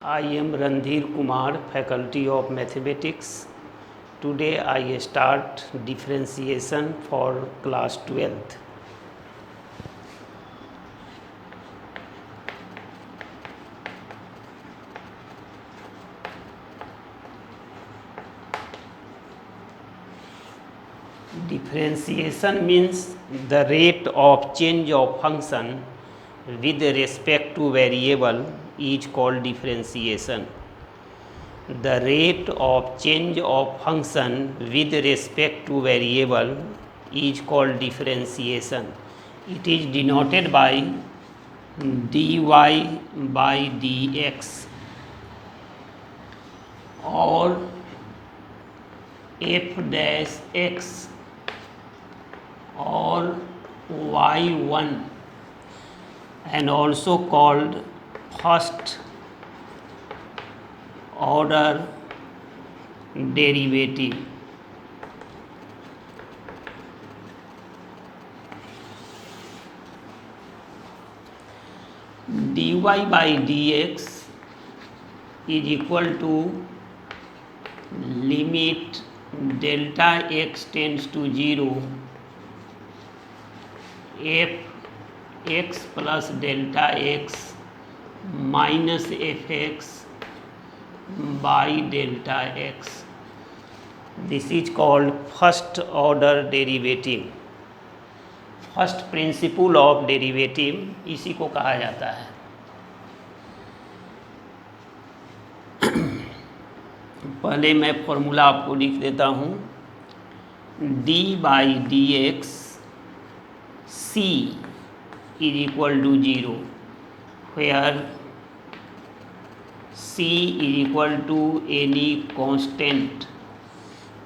I am Randhir Kumar, Faculty of Mathematics. Today I start differentiation for class 12th. Differentiation means the rate of change of function with respect to variable is called differentiation. The rate of change of function with respect to variable is called differentiation. It is denoted by dy by dx or f dash x or y1 and also called first order derivative. dy by dx is equal to limit delta x tends to 0 f x plus delta x minus fx by delta x. This is called first order derivative. First principle of derivative इसी को कहा जाता है। पहले मैं formula आपको लिख देता हूँ। D by d x c is equal to 0 where c is equal to any constant.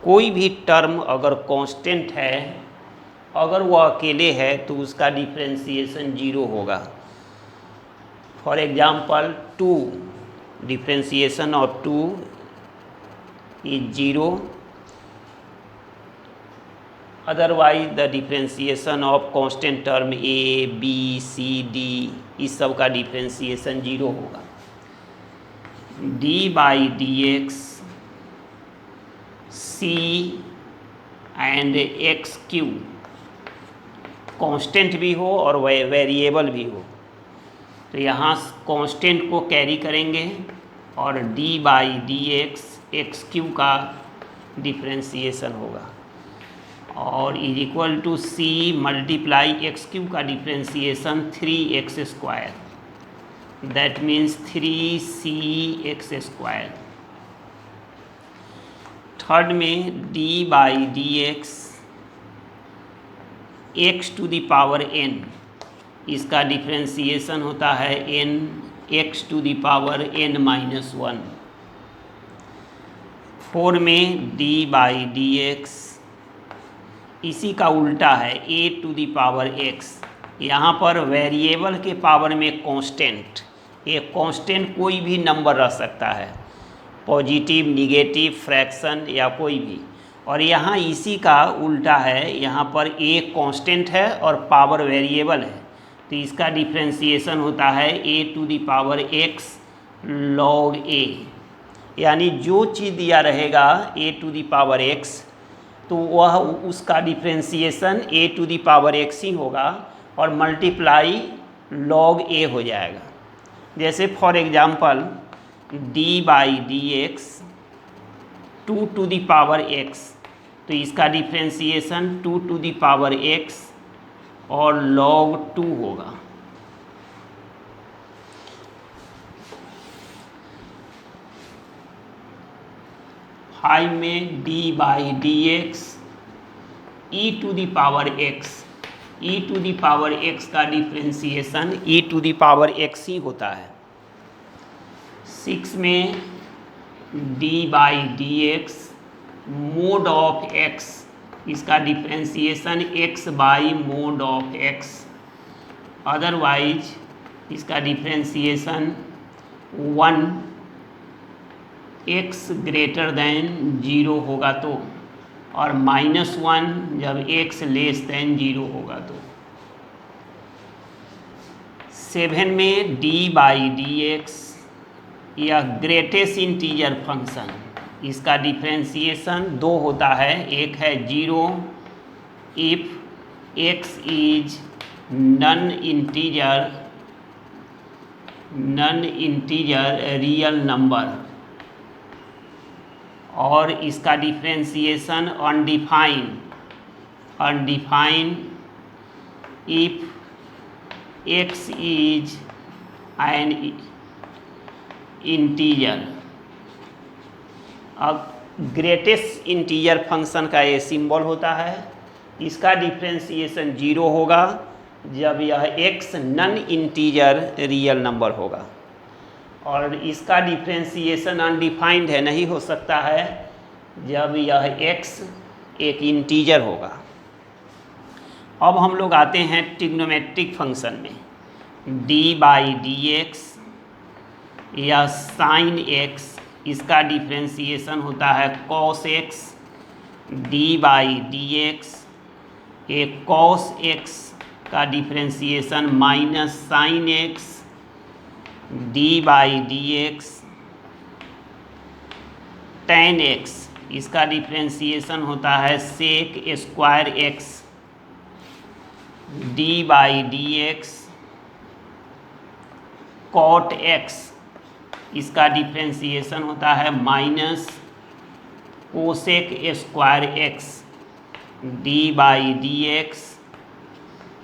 कोई भी टर्म अगर कांस्टेंट है, अगर वो अकेले है तो उसका डिफरेंशिएशन 0 होगा। For example 2, differentiation of 2 is 0, otherwise the differentiation of constant term a b c d इस सब का डिफरेंशिएशन 0 होगा। D by d x c and x q constant भी हो और वेरिएबल भी हो, तो यहाँ कांस्टेंट को कैरी करेंगे और d by d x x cube का डिफरेंशिएशन होगा और is equal to c multiply x cube का differentiation 3x square, that means 3c x²। Third में d by d x x to the power n, इसका differentiation होता है n x to the power n minus 1। 4 में d by d x इसी का उल्टा है a to the power x। यहाँ पर वेरिएबल के पावर में कांस्टेंट, एक कांस्टेंट कोई भी नंबर रह सकता है, पॉजिटिव निगेटिव फ्रैक्शन या कोई भी, और यहाँ इसी का उल्टा है, यहाँ पर a कांस्टेंट है और पावर वेरिएबल है, तो इसका डिफरेंशिएशन होता है a to the power x log a। यानी जो चीज़ दिया रहेगा a to the power x तो वह उसका differentiation a to the power x ही होगा और मल्टीप्लाई log a हो जाएगा। जैसे for example d by d x 2 to the power x, तो इसका differentiation 2 to the power x और log 2 होगा। फाइव में d by d x e to the power x, e to the power x का differentiation e to the power x ही होता है। 6 में d by d x mod of x, इसका differentiation x by mod of x, otherwise इसका differentiation 1 x greater than 0 होगा तो, और -1 जब x लेस देन 0 होगा तो। 7 में d बाई डी एक्स या ग्रेटेस्ट इंटीजर फंक्शन, इसका डिफ्रेंसिएशन दो होता है। एक है 0 if x is non integer real number, और इसका differentiation undefined if x is an integer. अब ग्रेटेस्ट इंटीजर फंक्शन का ये सिंबल होता है, इसका डिफ्रेंसिएशन 0 होगा जब यह x non integer real number होगा, और इसका डिफ्रेंसिएशन अनडिफाइंड है, नहीं हो सकता है जब यह x एक इंटीजर होगा। अब हम लोग आते हैं ट्रिग्नोमेट्रिक फंक्शन में। d/dx या साइन x, इसका डिफ्रेंसिएशन होता है cos x। d/dx एक cos x का differentiation minus sine x। d/dx tan x, इसका डिफ्रेंसिएशन होता है sec square x। d/dx cot x, इसका डिफ्रेंसिएशन होता है minus cosec square x। d/dx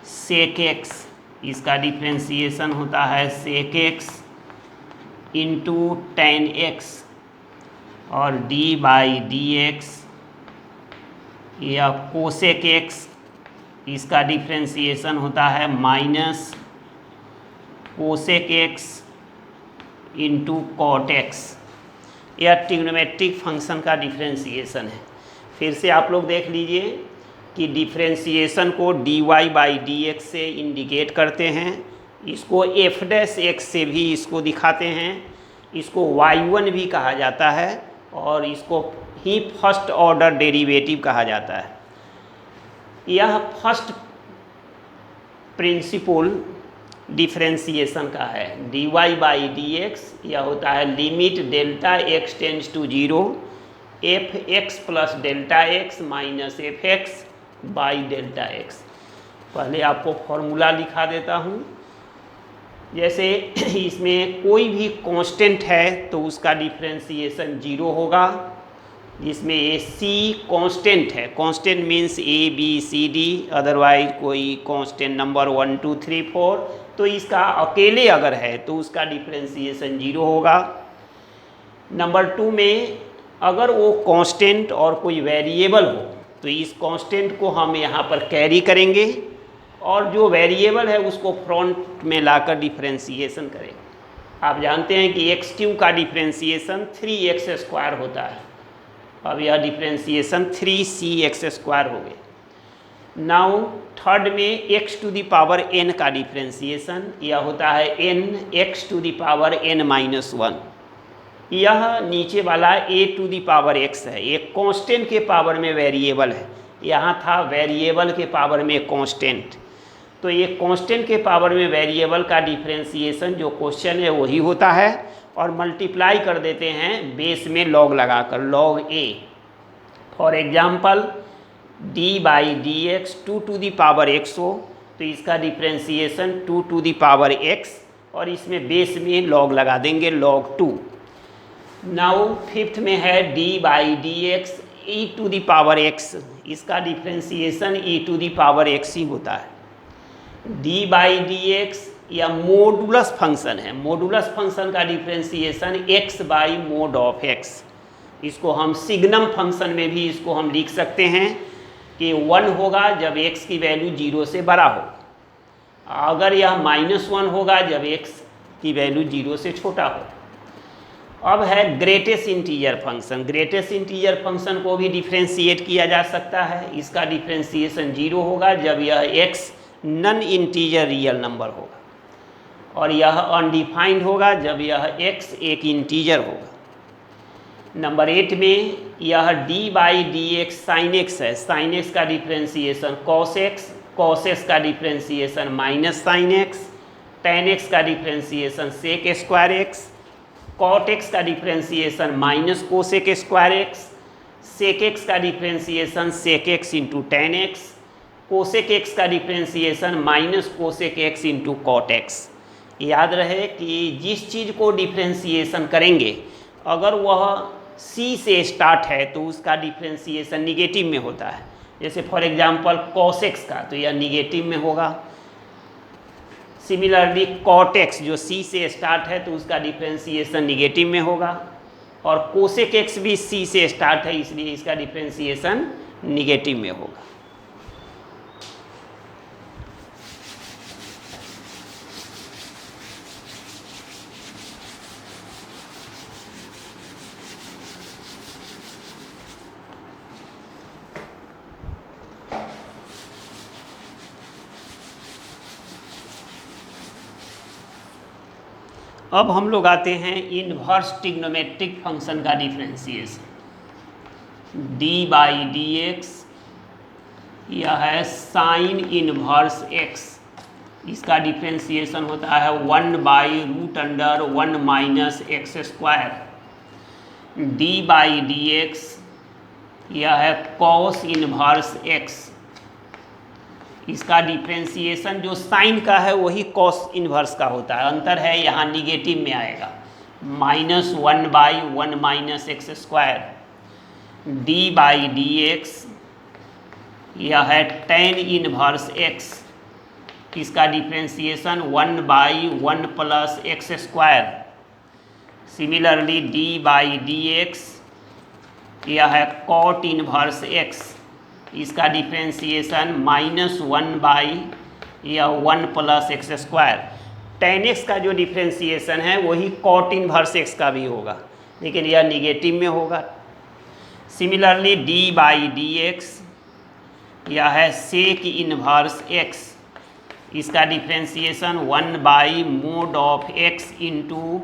sec x, इसका डिफ्रेंसिएशन होता है sec x into tan x, और d/dx या कोसेक x, इसका डिफ्रेंसिएशन होता है minus cosec x into cot x. यह ट्रिग्नोमेट्रिक फंक्शन का डिफ्रेंसिएशन है। फिर से आप लोग देख लीजिए कि डिफ्रेंसिएशन को dy/dx से इंडिकेट करते हैं, इसको f' से भी इसको दिखाते हैं, इसको y1 भी कहा जाता है, और इसको ही फर्स्ट ऑर्डर डेरिवेटिव कहा जाता है। यह फर्स्ट प्रिंसिपल डिफ्रेंसिएशन का है। dy/dx यह होता है limit delta x tends to 0 fx plus delta x minus fx by delta x। पहले आपको फॉर्मूला लिखा देता हूँ। जैसे इसमें कोई भी कांस्टेंट है तो उसका डिफ्रेंसिएशन 0 होगा, जिसमें ये c कांस्टेंट है। Constant means a b c d, otherwise कोई कांस्टेंट नंबर 1 2 3 4, तो इसका अकेले अगर है तो उसका डिफ्रेंसिएशन 0 होगा। नंबर 2 में अगर वो कांस्टेंट और कोई वेरिएबल हो तो इस कांस्टेंट को हम यहाँ पर कैरी करेंगे, और जो वेरिएबल है उसको फ्रंट में लाकर डिफ्रेंसिएशन करेंगे। आप जानते हैं कि x³ का डिफ्रेंसिएशन 3x² होता है। अब यह डिफ्रेंसिएशन 3cx² हो गए। नाउ थर्ड में x⁴n का डिफ्रेंसिएशन यह होता है nx⁴n-1। यह नीचे वाला a⁴x है, एक कांस्टेंट के पावर में वेरिएबल है, यहाँ था वेरिएबल के पावर में कांस्टेंट। तो ये कांस्टेंट के पावर में वेरिएबल का डिफ्रेंसिएशन जो क्वेश्चन है वही होता है, और मल्टीप्लाई कर देते हैं बेस में लॉग लगाकर, log a। For example d/dx 2x हो तो इसका डिफ्रेंसिएशन 2x, और इसमें बेस में लॉग लगा देंगे लॉग 2। नाउ फिफ्थ में है d/dx e⁴x, इसका डिफ्रेंसिएशन e⁴x ही होता है। d/dx या मोडुलस फंक्शन है, मोडुलस फंक्शन का डिफ्रेंसिएशन x/mod(x), इसको हम सिग्नम फंक्शन में भी इसको हम लिख सकते हैं कि 1 होगा जब x की वैल्यू 0 से बड़ा हो, अगर यह -1 होगा जब x की वैल्यू 0 से छोटा हो। अब है greatest integer function. Greatest integer function को भी डिफ्रेंशिएट किया जा सकता है, इसका डिफ्रेंशिएशन 0 होगा जब यह x non integer real number होगा, और यह अनडिफाइंड होगा जब यह x एक इंटीजर होगा। नंबर 8 में यह d/dx sin x है, sin x का differentiation cos x, cos x का differentiation minus sin x, tan x का differentiation sec² x, cot x का differentiation minus cosec square x, sec x का differentiation sec x into tan x, cosec x का differentiation minus cosec x into cot x. याद रहे कि जिस चीज़ को differentiation करेंगे अगर वह सी से स्टार्ट है तो उसका डिफ्रेंसिएशन निगेटिव में होता है। जैसे फॉर एग्जांपल कॉस एक्स का तो यह निगेटिव में होगा। सिमिलरली कॉट एक्स जो सी से स्टार्ट है तो उसका डिफ्रेंसिएशन निगेटिव में होगा, और कोसेक एक्स भी सी से स्टार्ट है इसलिए इसका डिफ्रेंसिएशन निगेटिव में होगा। अब हम लोग आते हैं इन्वर्स ट्रिग्नोमेट्रिक फंक्शन का differentiation. D by d x यह है साइन इन्वर्स एक्स, इसका डिफ्रेंसिएशन होता है 1/√(1 minus x square. D by d x यह है कॉस इन्वर्स एक्स, इसका डिफ्रेंसिएशन जो साइन का है वही कॉस इन्वर्स का होता है, अंतर है यहाँ निगेटिव में आएगा, -1/1 minus x square. D by d x यह है टेन इन्वर्स एक्स, इसका differentiation 1/1 plus x square. Similarly D by d x यह है कॉट इन्वर्स एक्स, इसका differentiation -1/1 plus x square. Ten x का जो डिफ्रेंसिएशन है वही कॉट इन्वर्स एक्स का भी होगा लेकिन यह निगेटिव में होगा। Similarly D by d x यह है सेक इन्वर्स एक्स, इसका डिफ्रेंसिएशन 1/mod(x) इंटू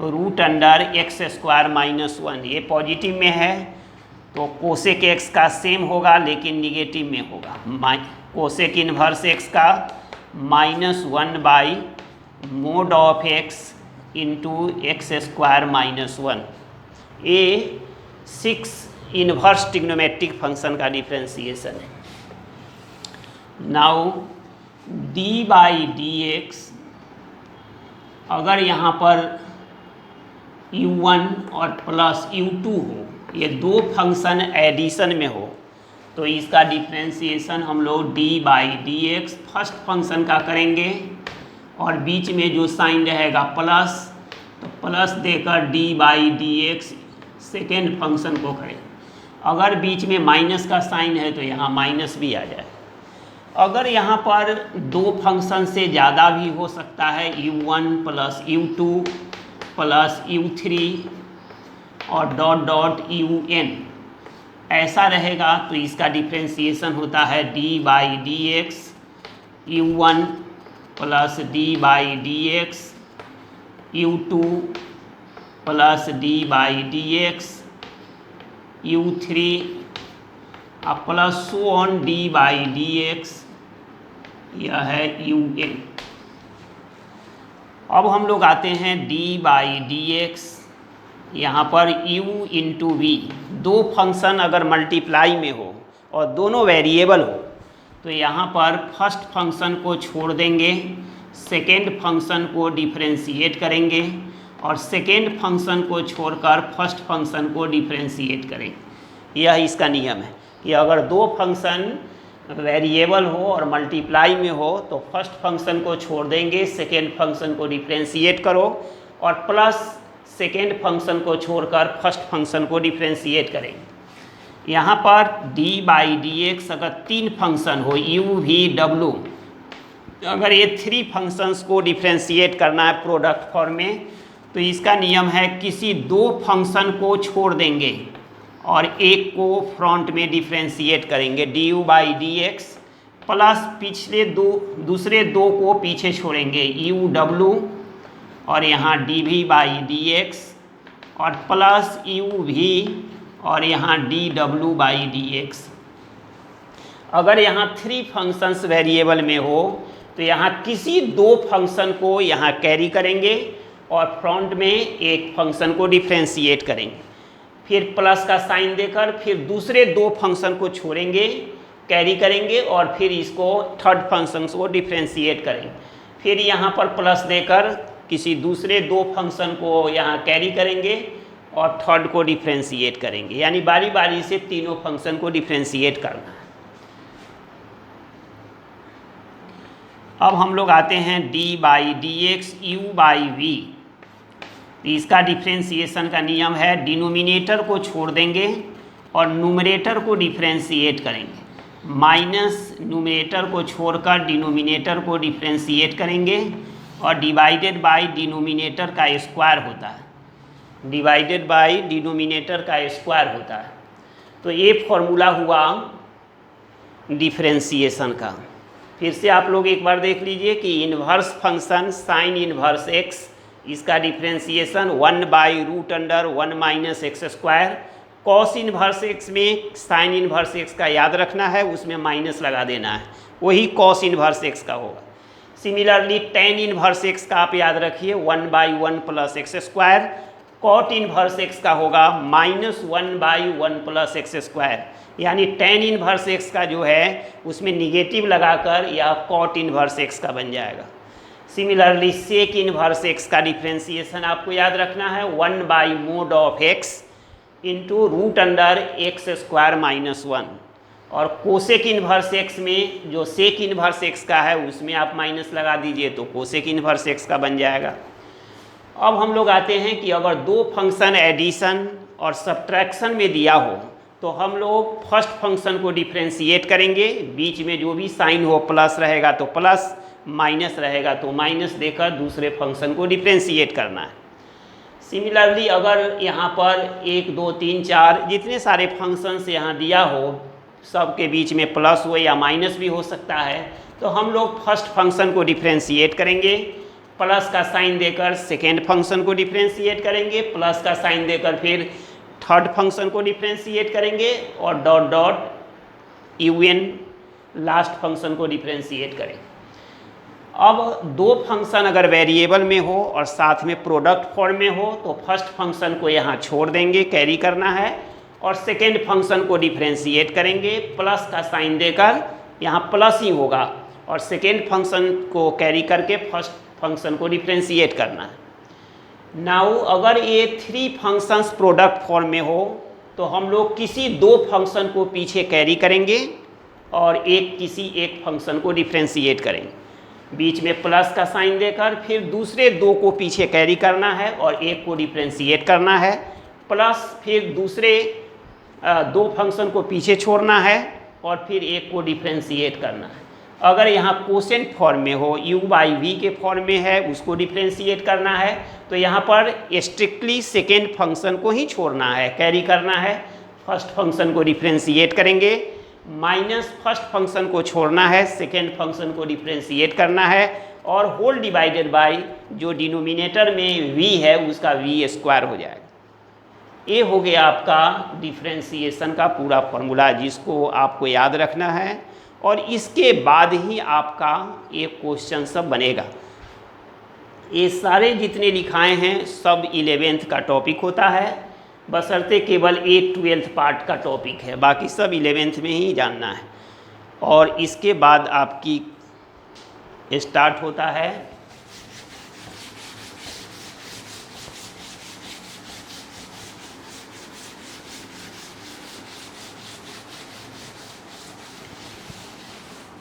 √(x²-1), ये पॉजिटिव में है तो कोसेक एक्स का सेम होगा लेकिन निगेटिव में होगा। कोसेक इन्वर्स एक्स का -1/mod(x) इंटू x²-1। ये 6 इन्वर्स ट्रिग्नोमेट्रिक फंक्शन का डिफ्रेंसिएशन है। Now D by d x अगर यहाँ पर u1 और प्लस u2 हो, ये दो फंक्शन एडिशन में हो तो इसका डिफ्रेंसिएशन हम लोग D by d x first function का करेंगे और बीच में जो साइन रहेगा प्लस तो प्लस देकर D by d x second function को करें। अगर बीच में माइनस का साइन है तो यहाँ माइनस भी आ जाए। अगर यहाँ पर दो फंक्शन से ज़्यादा भी हो सकता है, u1 plus u2 plus u3 और डॉट डॉट un, ऐसा रहेगा तो इसका डिफ्रेंसिएशन होता है D by d x u1 plus D by d x u2 plus D by d x u3 plus so on D by d x, यह है un। अब हम लोग आते हैं डी बाई डी एक्स, यहाँ पर u इंटू वी, दो फंक्शन अगर मल्टीप्लाई में हो और दोनों वेरिएबल हो तो यहाँ पर फर्स्ट फंक्शन को छोड़ देंगे, सेकेंड फंक्शन को डिफरेंशिएट करेंगे और सेकेंड फंक्शन को छोड़कर फर्स्ट फंक्शन को डिफरेंशिएट करेंगे। यह इसका नियम है कि अगर दो फंक्शन वेरिएबल हो और मल्टीप्लाई में हो तो फर्स्ट फंक्शन को छोड़ देंगे, सेकेंड फंक्शन को डिफरेंशिएट करो और प्लस सेकेंड फंक्शन को छोड़कर फर्स्ट फंक्शन को डिफरेंशिएट करेंगे। यहाँ पर डी बाई डी एक्स अगर तीन फंक्शन हो u v w, अगर ये थ्री फंक्शंस को डिफरेंशिएट करना है प्रोडक्ट फॉर्म में तो इसका नियम है किसी दो फंक्शन को छोड़ देंगे और एक को फ्रंट में डिफरेंशिएट करेंगे du by d x plus पिछले दूसरे दो को पीछे छोड़ेंगे u w और यहाँ dv बाई डी एक्स और प्लस u v और यहाँ dw बाई डी एक्स। अगर यहाँ थ्री फंक्शंस वेरिएबल में हो तो यहाँ किसी दो फंक्शन को यहाँ कैरी करेंगे और फ्रंट में एक फंक्शन को डिफ्रेंशिएट करेंगे, फिर प्लस का साइन देकर फिर दूसरे दो फंक्शन को छोड़ेंगे, कैरी करेंगे और फिर इसको थर्ड फंक्शन को डिफ्रेंशिएट करेंगे, फिर यहाँ पर प्लस देकर किसी दूसरे दो फंक्शन को यहाँ कैरी करेंगे और थर्ड को डिफ्रेंशिएट करेंगे, यानी बारी बारी से तीनों फंक्शन को डिफ्रेंशिएट करना है। अब हम लोग आते हैं d by d x u by v. इसका डिफ्रेंशिएशन का नियम है डिनोमिनेटर को छोड़ देंगे और न्यूमरेटर को डिफ्रेंशिएट करेंगे, माइनस न्यूमरेटर को छोड़कर डिनोमिनेटर को डिफ्रेंशिएट करेंगे और डिवाइडेड बाय डिनोमिनेटर का स्क्वायर होता है, डिवाइडेड बाय डिनोमिनेटर का स्क्वायर होता है। तो ये फॉर्मूला हुआ डिफ्रेंशिएशन का। फिर से आप लोग एक बार देख लीजिए कि inverse function sine inverse x, इसका differentiation 1/√(1 - x²। Cos inverse x में साइन इन्वर्स एक्स का याद रखना है, उसमें माइनस लगा देना है, वही कॉस इन्वर्स एक्स का होगा। सिमिलरली टेन इन्वर्स एक्स का आप याद रखिए 1/1 + x²। कॉट इन्वर्स एक्स का होगा -1/1 + x², यानी टेन इन्वर्स एक्स का जो है उसमें निगेटिव लगाकर यह कॉट इन्वर्स एक्स का बन जाएगा। सिमिलरली सेक इन्वर्स एक्स का डिफ्रेंशिएशन आपको याद रखना है 1/mod x × √(x² - 1। और कोसेक इन्वर्स एक्स में जो सेक इन्वर्स एक्स का है उसमें आप माइनस लगा दीजिए तो कोसेक इन्वर्स एक्स का बन जाएगा। अब हम लोग आते हैं कि अगर दो फंक्शन एडिशन और सब्ट्रैक्शन में दिया हो तो हम लोग फर्स्ट फंक्शन को डिफ्रेंशिएट करेंगे, बीच में जो भी साइन हो प्लस रहेगा तो प्लस, माइनस रहेगा तो माइनस देकर दूसरे फंक्शन को डिफ्रेंशिएट करना है। सिमिलरली अगर यहाँ पर 1 2 3 4 जितने सारे फंक्शंस यहाँ दिया हो सब के बीच में प्लस हो या माइनस भी हो सकता है, तो हम लोग फर्स्ट फंक्शन को डिफ्रेंशिएट करेंगे, प्लस का साइन देकर सेकेंड फंक्शन को डिफ्रेंशिएट करेंगे, प्लस का साइन देकर फिर थर्ड फंक्शन को डिफ्रेंशिएट करेंगे और dot dot un last function को डिफ्रेंशिएट करेंगे। अब दो फंक्शन अगर वेरिएबल में हो और साथ में प्रोडक्ट फॉर्म में हो तो फर्स्ट फंक्शन को यहाँ छोड़ देंगे, कैरी करना है और सेकेंड फंक्शन को डिफ्रेंशिएट करेंगे, प्लस का साइन देकर यहाँ प्लस ही होगा और सेकेंड फंक्शन को कैरी करके फर्स्ट फंक्शन को डिफ्रेंशिएट करना है। नाउ अगर ये थ्री फंक्शंस प्रोडक्ट फॉर्म में हो तो हम लोग किसी दो फंक्शन को पीछे कैरी करेंगे और किसी एक फंक्शन को डिफ्रेंशिएट करेंगे, बीच में प्लस का साइन देकर फिर दूसरे दो को पीछे कैरी करना है और एक को डिफ्रेंशिएट करना है, प्लस फिर दूसरे दो फंक्शन को पीछे छोड़ना है और फिर एक को डिफ्रेंशिएट करना है। अगर यहाँ कोसेंट फॉर्म में हो u/v के फॉर्म में है उसको डिफ्रेंशिएट करना है तो यहाँ पर स्ट्रिक्टली सेकेंड फंक्शन को ही छोड़ना है, कैरी करना है, फर्स्ट फंक्शन को डिफ्रेंशिएट करेंगे, माइनस फर्स्ट फंक्शन को छोड़ना है, सेकेंड फंक्शन को डिफ्रेंशिएट करना है और होल डिवाइडेड बाय जो डिनोमिनेटर में v है उसका v² हो जाएगा। ये हो गया आपका डिफ्रेंशिएशन का पूरा फॉर्मूला जिसको आपको याद रखना है और इसके बाद ही आपका एक क्वेश्चन सब बनेगा। ये सारे जितने लिखाए हैं सब 11th का टॉपिक होता है, बशर्ते केवल 12th पार्ट का टॉपिक है, बाकी सब 11th में ही जानना है। और इसके बाद आपकी स्टार्ट होता है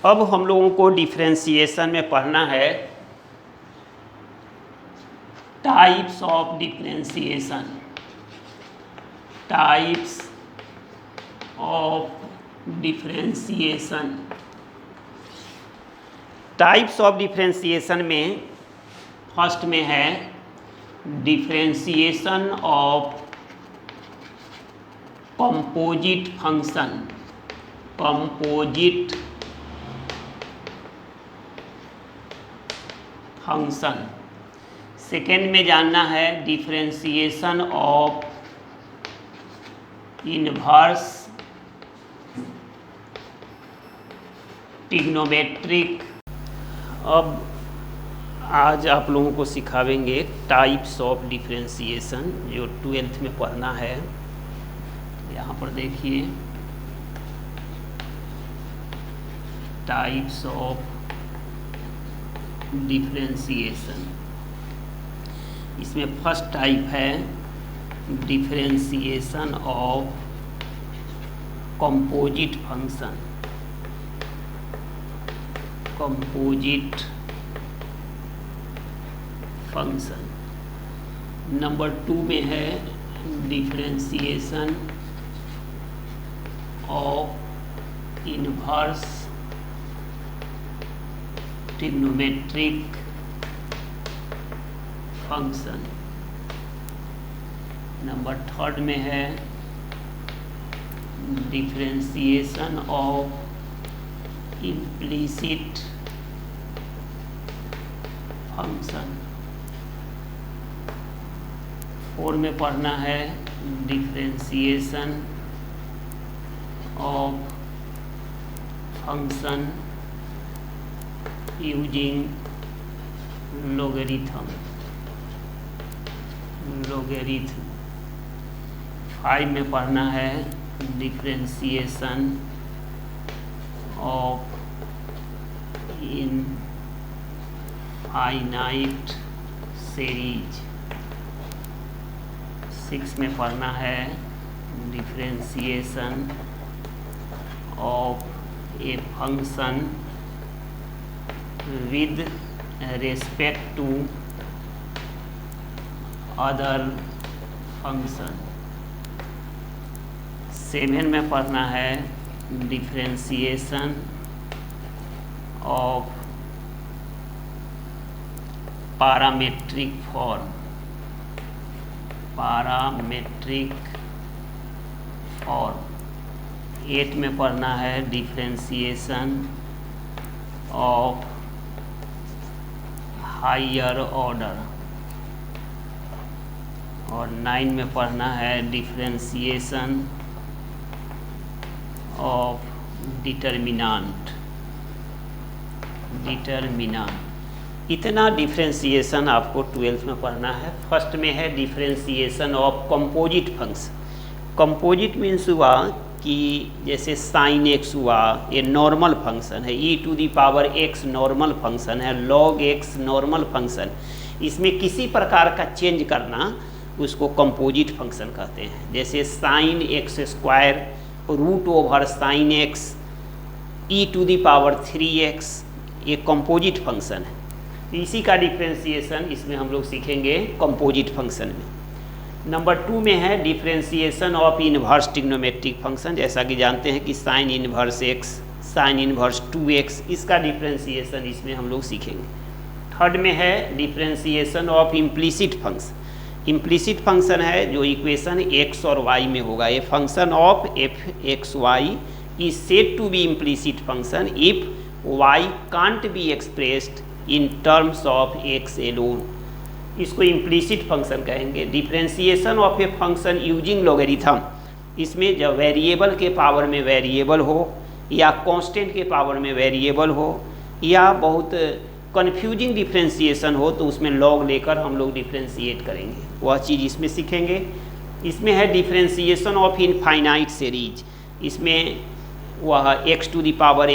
अब हम लोगों को डिफ्रेंशिएशन में पढ़ना है types of differentiation, types of differentiation. Types of differentiation में फर्स्ट में है differentiation of composite function, composite function. Second में जानना है डिफ्रेंशिएशन ऑफ इनवर्स ट्रिग्नोमेट्रिक। अब आज आप लोगों को सिखावेंगे टाइप्स ऑफ डिफरेंशिएशन जो 12th में पढ़ना है। यहाँ पर देखिए टाइप्स ऑफ डिफरेंशिएशन। इसमें फर्स्ट टाइप है differentiation of composite function. Composite function. Number 2 में है differentiation of inverse trigonometric function. Number 3 में है डिफरेंशिएशन ऑफ इम्प्लिसिट फंक्शन। 4 में पढ़ना है differentiation of function using logarithm। 5 में पढ़ना है डिफरेंशिएशन ऑफ इनफाइनाइट सीरीज। 6 में पढ़ना है differentiation of a function with respect to other function. 7 में पढ़ना है डिफरेंशिएशन ऑफ पैरामेट्रिक फॉर्म। 8 में पढ़ना है डिफरेंशिएशन ऑफ हायर ऑर्डर। और 9 में पढ़ना है डिफरेंशिएशन ऑफ डिटर्मिनेंट। इतना डिफरेंशिएशन आपको 12th में पढ़ना है। फर्स्ट में है differentiation of composite function. Composite means हुआ कि जैसे साइन एक्स हुआ, ये नॉर्मल फंक्शन है, e to the power x normal function है, log x नॉर्मल फंक्शन। इसमें किसी प्रकार का चेंज करना उसको कंपोजिट फंक्शन कहते हैं। जैसे sine x square root over sine x e to the power 3x, ये कंपोजिट फंक्शन है। इसी का डिफरेंशिएशन इसमें हम लोग सीखेंगे कंपोजिट फंक्शन में। नंबर 2 में है differentiation of inverse trigonometric function. जैसा कि जानते हैं कि sine inverse x, sine inverse 2x, इसका डिफरेंशिएशन इसमें हम लोग सीखेंगे। 3rd में है differentiation of implicit function. Implicit function है जो इक्वेशन x और y में होगा। ये function of f(x,y) is said to be implicit function if y can't be expressed in terms of x alone. इसको इम्प्लिसिट फंक्शन कहेंगे। Differentiation of a function using logarithm. इसमें जब वेरिएबल के power में वेरिएबल हो या कांस्टेंट के power में वेरिएबल हो या बहुत कन्फ्यूजिंग डिफरेंशिएशन हो तो उसमें लॉग लेकर हम लोग डिफरेंशिएट करेंगे, वह चीज़ इसमें सीखेंगे। इसमें है डिफरेंशिएशन ऑफ इनफाइनाइट सीरीज। इसमें वह x to the power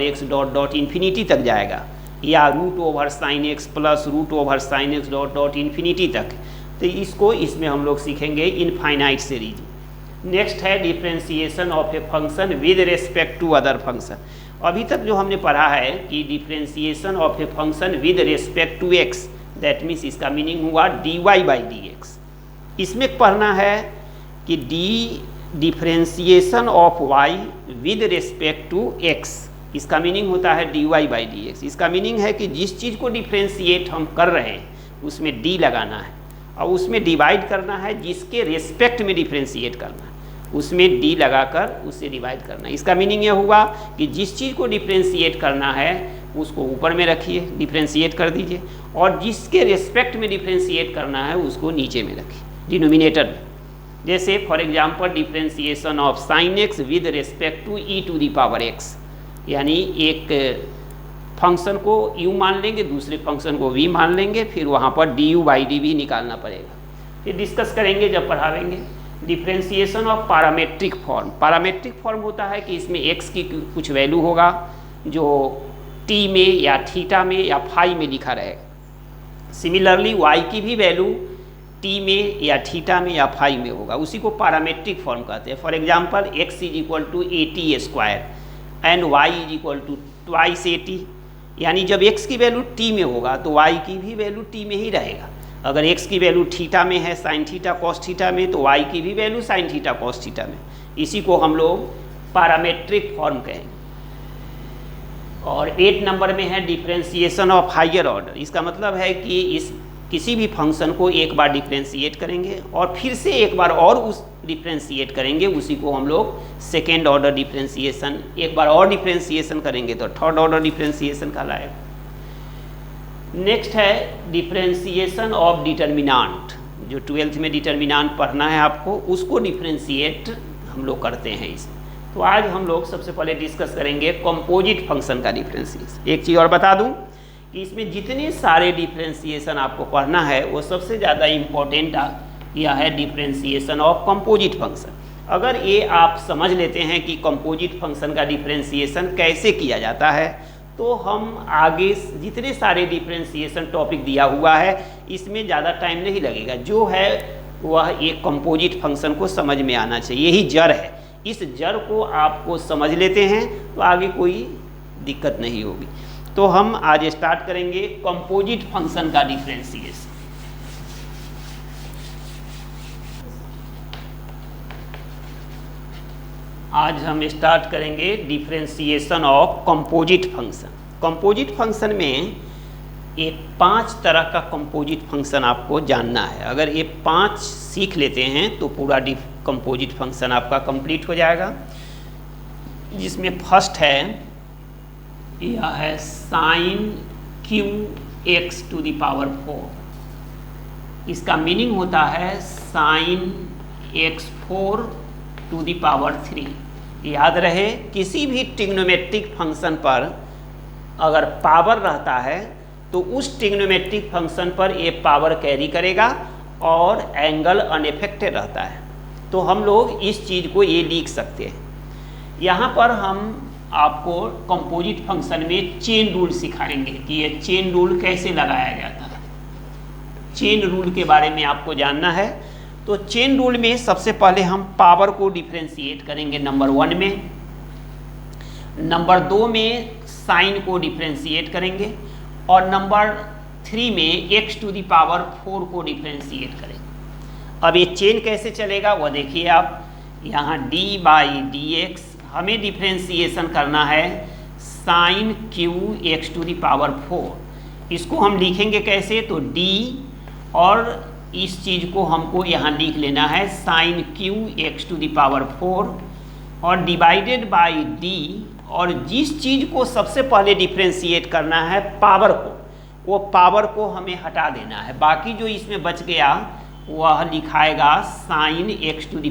x dot dot infinity तक जाएगा, या root over sine x plus root over sine x dot dot infinity तक। तो इसको इसमें हम लोग सीखेंगे इनफाइनाइट सीरीज। नेक्स्ट है differentiation of a function with respect to other function. अभी तक जो हमने पढ़ा है कि differentiation of a function with respect to x, that means इसका मीनिंग हुआ dy/dx। इसमें पढ़ना है कि differentiation of y with respect to x, इसका मीनिंग होता है dy/dx। इसका मीनिंग है कि जिस चीज़ को डिफरेंशिएट हम कर रहे हैं उसमें d लगाना है और उसमें डिवाइड करना है, जिसके रेस्पेक्ट में डिफरेंशिएट करना है उसमें d लगाकर उससे डिवाइड करना है। इसका मीनिंग यह हुआ कि जिस चीज़ को डिफरेंशिएट करना है उसको ऊपर में रखिए, डिफरेंशिएट कर दीजिए, और जिसके रेस्पेक्ट में डिफरेंशिएट करना है उसको नीचे में रखिए, डिनोमिनेटर में। जैसे for example differentiation of sine x with respect to e to the power x, यानी एक फंक्शन को u मान लेंगे, दूसरे फंक्शन को v मान लेंगे, फिर वहाँ पर du/dv निकालना पड़ेगा। फिर डिस्कस करेंगे जब पढ़ावेंगे। Differentiation of parametric form. Parametric form होता है कि इसमें x की कुछ वैल्यू होगा जो t में या थीटा में या फाई में लिखा रहेगा। सिमिलरली y की भी वैल्यू t में या थीटा में या फाई में होगा, उसी को पैरामेट्रिक फॉर्म कहते हैं। For example x = 80² and y = twice 80, यानी जब x की वैल्यू t में होगा तो y की भी वैल्यू t में ही रहेगा। अगर x की वैल्यू थीटा में है, साइन थीटा कॉस थीटा में, तो y की भी value sine theta cos theta में। इसी को हम लोग पैरामेट्रिक फॉर्म कहेंगे। और 8 नंबर में है डिफ्रेंसिएशन ऑफ हायर ऑर्डर। इसका मतलब है कि इस किसी भी फंक्शन को एक बार डिफ्रेंशिएट करेंगे और फिर से एक बार और उस डिफ्रेंशिएट करेंगे, उसी को हम लोग सेकेंड ऑर्डर डिफ्रेंशिएशन, एक बार और डिफ्रेंशिएशन करेंगे तो थर्ड ऑर्डर डिफ्रेंशिएशन कहलाएगा। नेक्स्ट है डिफ्रेंशिएशन ऑफ डिटर्मिनांट। जो 12th में डिटर्मिनांट पढ़ना है आपको, उसको डिफ्रेंशिएट हम लोग करते हैं इसमें। तो आज हम लोग सबसे पहले डिस्कस करेंगे कंपोजिट फंक्शन का डिफ्रेंशिएशन। एक चीज़ और बता दूं कि इसमें जितने सारे डिफ्रेंशिएशन आपको पढ़ना है वो सबसे ज़्यादा इम्पोर्टेंट यह है डिफ्रेंशिएशन ऑफ कंपोजिट फंक्शन। अगर ये आप समझ लेते हैं कि कंपोजिट फंक्शन का डिफ्रेंशिएशन कैसे किया जाता है, तो हम आगे जितने सारे डिफ्रेंशिएशन टॉपिक दिया हुआ है इसमें ज़्यादा टाइम नहीं लगेगा। जो है वह एक कंपोजिट फंक्शन को समझ में आना चाहिए, यही जड़ है। इस जड़ को आपको समझ लेते हैं तो आगे कोई दिक्कत नहीं होगी। तो हम आज स्टार्ट करेंगे कंपोजिट फंक्शन का डिफ्रेंशिएशन। आज हम स्टार्ट करेंगे differentiation of composite function. Composite function में एक 5 तरह का कंपोजिट फंक्शन आपको जानना है। अगर ये 5 सीख लेते हैं तो पूरा कंपोजिट फंक्शन आपका कंप्लीट हो जाएगा। जिसमें फर्स्ट है, यह है साइन qx⁴। इसका मीनिंग होता है साइन x4⁴। याद रहे, किसी भी ट्रिग्नोमेट्रिक फंक्शन पर अगर पावर रहता है तो उस ट्रिग्नोमेट्रिक फंक्शन पर ये पावर कैरी करेगा और एंगल अनएफेक्टेड रहता है। तो हम लोग इस चीज़ को ये लिख सकते हैं। यहाँ पर हम आपको कंपोजिट फंक्शन में चेन रूल सिखाएंगे कि ये चेन रूल कैसे लगाया जाता है। चेन रूल के बारे में आपको जानना है। तो चेन रूल में सबसे पहले हम पावर को डिफ्रेंशिएट करेंगे नंबर 1 में, नंबर 2 में साइन को डिफ्रेंशिएट करेंगे और नंबर 3 में x⁴ को डिफ्रेंशिएट करेंगे। अब ये चेन कैसे चलेगा वो देखिए आप। यहाँ d/dx हमें डिफ्रेंशिएशन करना है साइन qx⁴। इसको हम लिखेंगे कैसे, तो d और इस चीज़ को हमको यहाँ लिख लेना है साइन qx⁴ और डिवाइडेड बाई d। और जिस चीज़ को सबसे पहले डिफ्रेंशिएट करना है पावर को, वो पावर को हमें हटा देना है। बाकी जो इसमें बच गया वह लिखाएगा साइन x⁴